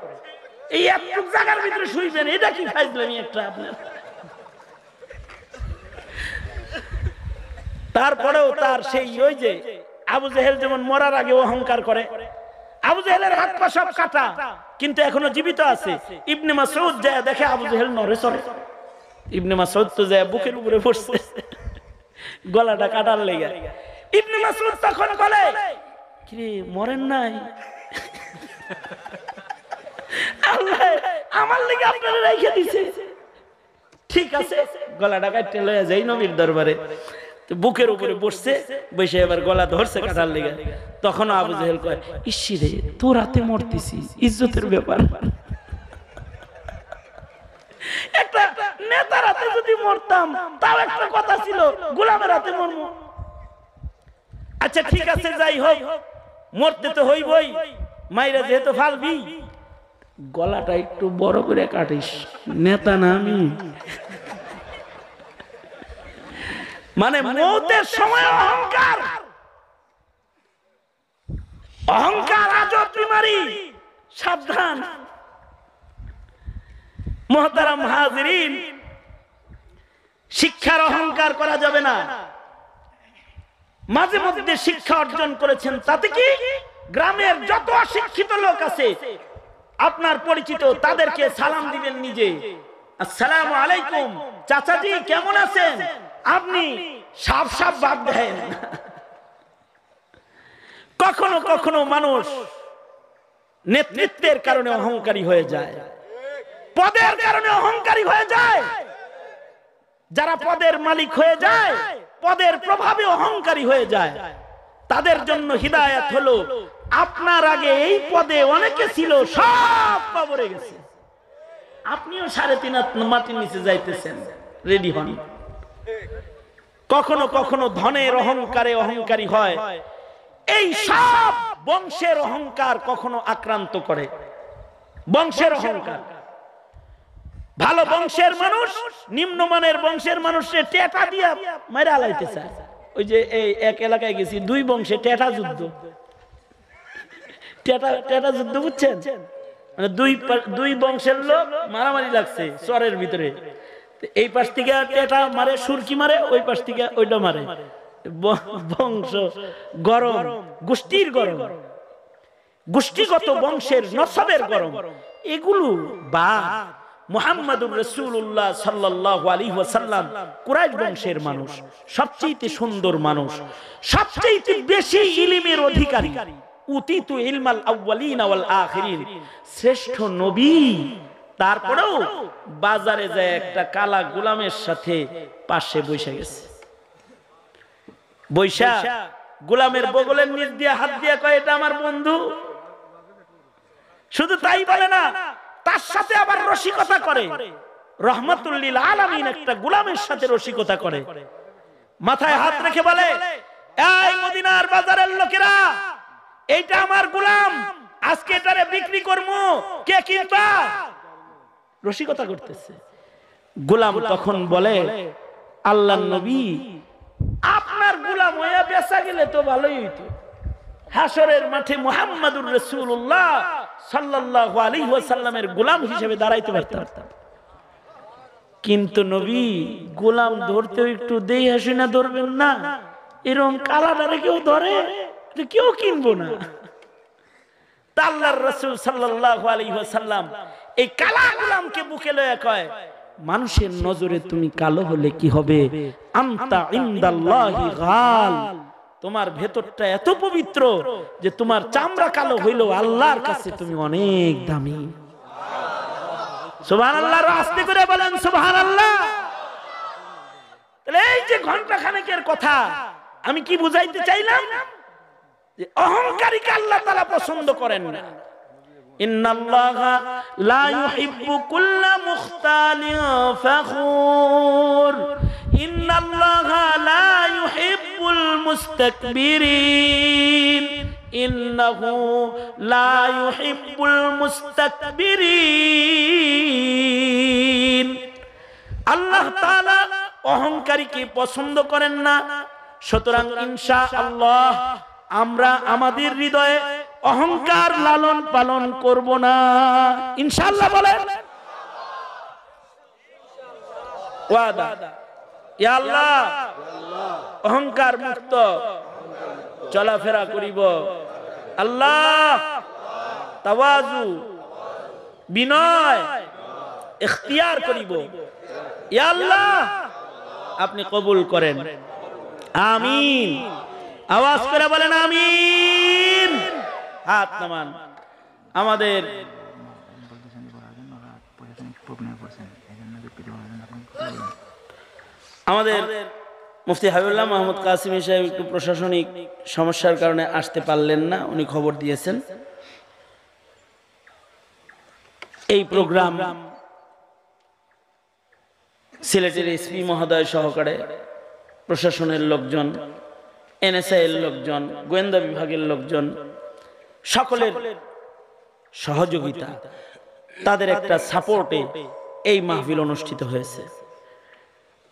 এই একটু জায়গার ভিতরে শুইবেন, এটা কি ফাইজলামি একটা আপনার। তারপরেও তার সেই ওই যে আবু জেহেল যেমন মরার আগে অহংকার করে, আবু জেহেলের হাত পা সব কাটা কিন্তু এখনো জীবিত আছে। ইবনে মাসউদ যায় দেখে আবু জেহেল নড়ে চড়ে, ইবনে মাসউদ তো যায় বুকের উপরে বসছে গলাটা কাটার লেগে। ইবনে মাসউদ তখন বলে, কি রে মরেন নাই? আল্লাহ আমার লেগে আপনারা রাইখা দিয়েছে। ঠিক আছে, গলাটা কাটতে লয়ে যাই নবীর দরবারে। বুকের উপরে বসছে, বসে এবার গলা ধরছে কাটার লেগে। তখন আবু জেহেল কয়, ইসি রে তোর হাতে মরতেছি, ইজ্জতের ব্যাপার। একটা নেতার হাতে যদি মরতাম তাও একটা কথা ছিল, গোলামের হাতে মরবো। আচ্ছা ঠিক আছে, যাই হোক, মরতে তো হইবই, মাইরা যেহেতু ফালবি, গলাটা একটু বড় করে কাটিস, নেতা না আমি। মানে মৌতের সময় অহংকার, অহংকার আজব বিমারি, সাবধান। মুহতারাম হাজিরিন, শিক্ষার অহংকার করা যাবে না। মাঝে মধ্যে শিক্ষা অর্জন করেছেন, তাতে কি গ্রামের যত অশিক্ষিত লোক আছে আপনার পরিচিত, তাদেরকে সালাম দিবেন নিজে, আসসালামু আলাইকুম চাচাজি কেমন আছেন, আপনি সাফ সাফ বাদ দেন। কখনো কখনো মানুষ নেতৃত্বের কারণে অহংকারী হয়ে যায়, পদের কারণে অহংকারী হয়ে যায়। যারা পদের মালিক হয়ে যায়, পদের প্রভাবে অহংকারী হয়ে যায়, তাদের জন্য হিদায়াত হলো আপনার আগে এই পদে অনেকে ছিল, সব কবরে গেছে, আপনিও 3.5 হাত মাটির নিচে যাইতেছেন, রেডি হন। কখনো কখনো ধনের অহংকারে অহংকারী হয়, এই সব বংশের অহংকার কখনো আক্রান্ত করে, বংশের অহংকার। ভালো বংশের মানুষ নিম্নমানের বংশের মানুষের টেটা দিয়া মেরে আলাইতে চায়। ওই যে এই এক এলাকায় গেছি, 2 বংশে টেটা যুদ্ধ, টেটা যুদ্ধ বুঝছেন, মানে দুই বংশের লোক মারামারি লাগছে চরের ভিতরে। এই পাশ থেকে টেটা মারে, সুরকি মারে, ওই পাশ থেকে ওইটা মারে। বংশ গরম, গোষ্ঠীর গরম, গোষ্ঠীগত বংশের নসবের গরম, এগুলো বা মুহাম্মদুর রাসূলুল্লাহ সাল্লাল্লাহু আলাইহি ওয়াসাল্লাম কুরাইশ বংশের মানুষ, সবচেয়ে সুন্দর মানুষ, সবচেয়ে বেশি ইলমের অধিকারী, উতিতু ইলমাল আউয়ালিন ওয়াল আখিরিন, শ্রেষ্ঠ নবী। তারপরেও বাজারে যায় একটা কালা গোলামের সাথে পাশে বসে গেছে, বৈশা গোলামের বগলের নিচ দিয়ে হাত দিয়ে কয়, এটা আমার বন্ধু। শুধু তাই বলে না, তার সাথে আবার রসিকতা করে। রহমাতুল লিল আলামিন একটা গোলামের সাথে রসিকতা করে, মাথায় হাত রেখে বলে, এই মদিনার বাজারের লোকেরা, এইটা আমার গোলাম, আজকে এটারে বিক্রি করবো, কে কিনবা? রসিকতা করতেছে। গোলাম তখন বলে, আল্লাহর নবী, আপনার গোলাম হয়ে বেচা গেলে তো ভালোই হইতো, হাসরের মাঠে মুহাম্মদুর রাসূলুল্লাহ সাল্লাল্লাহু আলাইহি ওয়াসাল্লামের গোলাম হিসেবে দাঁড়াইতে পারতাম। কিন্তু নবী, গোলাম ধরতেও একটু দেই হাসি না ধরবেন না? এরকম কালাটারে কেউ ধরে? কেউ কিনবো না। আল্লাহর রাসূল সাল্লাল্লাহু আলাইহি ওয়াসাল্লাম এই কালা গোলামকে বুকে লয়ে কয়, মানুষের নজরে তুমি কালো হলে কি হবে? আনতা ইনদাল্লাহি গাল, তোমার ভেতরটা এত পবিত্র যে তোমার চামড়া কালো হইলেও আল্লাহর কাছে তুমি অনেক দামি। সুবহানাল্লাহ, আস্তে করে বলেন সুবহানাল্লাহ। তাহলে এই যে ঘন্টা খানেকের কথা, আমি কি বুঝাইতে চাইলাম? যে অহংকারীকে আল্লাহ তাআলা পছন্দ করেন না। ইন্নাল্লাহা লা ইউহিব্বু কুল্লা মুখতালিন ফাখুর, ইন্নাল্লাহা লা ইউহিব্বুল মুস্তাকবিরিন, ইন্নাহু লা ইউহিব্বুল মুস্তাকবিরিন। আল্লাহ তাআলা অহংকারীকে পছন্দ করেন না। সুতরাং ইনশাআল্লাহ আমরা আমাদের হৃদয়ে অহংকার লালন পালন করব না, ইনশাআল্লাহ বলেন। ওয়াদা, ইয়া আল্লাহ অহংকার মুক্ত চলাফেরা করিব। আল্লাহ তাওয়াজু, বিনয় ইখতিয়ার করিব। ইয়া আল্লাহ আপনি কবুল করেন, আমিন। আওয়াজ করে বলেন আমিন। হাত নামান। আমাদের মুফতি হাবিবুল্লাহ মাহমুদ কাসিমি সাহেব একটু প্রশাসনিক সমস্যার কারণে আসতে পারলেন না, উনি খবর দিয়েছেন। এই প্রোগ্রাম সিলেটের এসপি মহোদয় সহকারে প্রশাসনের লোকজন, এনএসআই এর লোকজন, গোয়েন্দা বিভাগের লোকজন, সকলের সহযোগিতা, তাদের একটা সাপোর্টে এই মাহফিল অনুষ্ঠিত হয়েছে।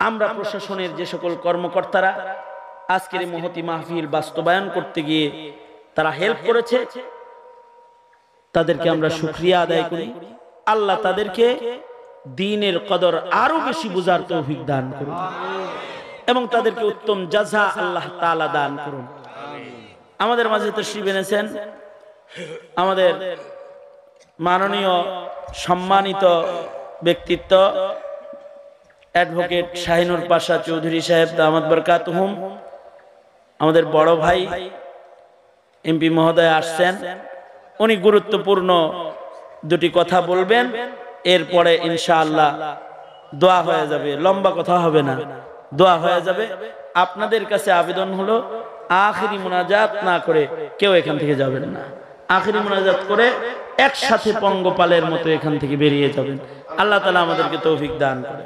আমরা প্রশাসনের যে সকল কর্মকর্তারা আজকের এই মহতি মাহফিল বাস্তবায়ন করতে গিয়ে তারা হেল্প করেছে, তাদেরকে আমরা শুকরিয়া আদায় করি। আল্লাহ তাদেরকে দ্বীনের কদর আরো বেশি বুঝার তৌফিক দান করুন এবং তাদেরকে উত্তম জাযা আল্লাহ তাআলা দান করুন। আমাদের মাঝে তাশরীফ এনেছেন আমাদের মাননীয় সম্মানিত ব্যক্তিত্ব অ্যাডভোকেট শাহিনুর পাশা চৌধুরী সাহেব দামাত বরকাতুহুম, আমাদের বড় ভাই এমপি মহোদয় আসছেন। উনি গুরুত্বপূর্ণ দুটি কথা বলবেন, এরপরে ইনশাআল্লাহ দোয়া হয়ে যাবে। লম্বা কথা হবে না, দোয়া হয়ে যাবে। আপনাদের কাছে আবেদন হলো আখিরি মুনাজাত না করে কেউ এখান থেকে যাবেন না। আখিরি মুনাজাত করে একসাথে পঙ্গপালের মতো এখান থেকে বেরিয়ে যাবেন। আল্লাহ তাআলা আমাদেরকে তৌফিক দান করে।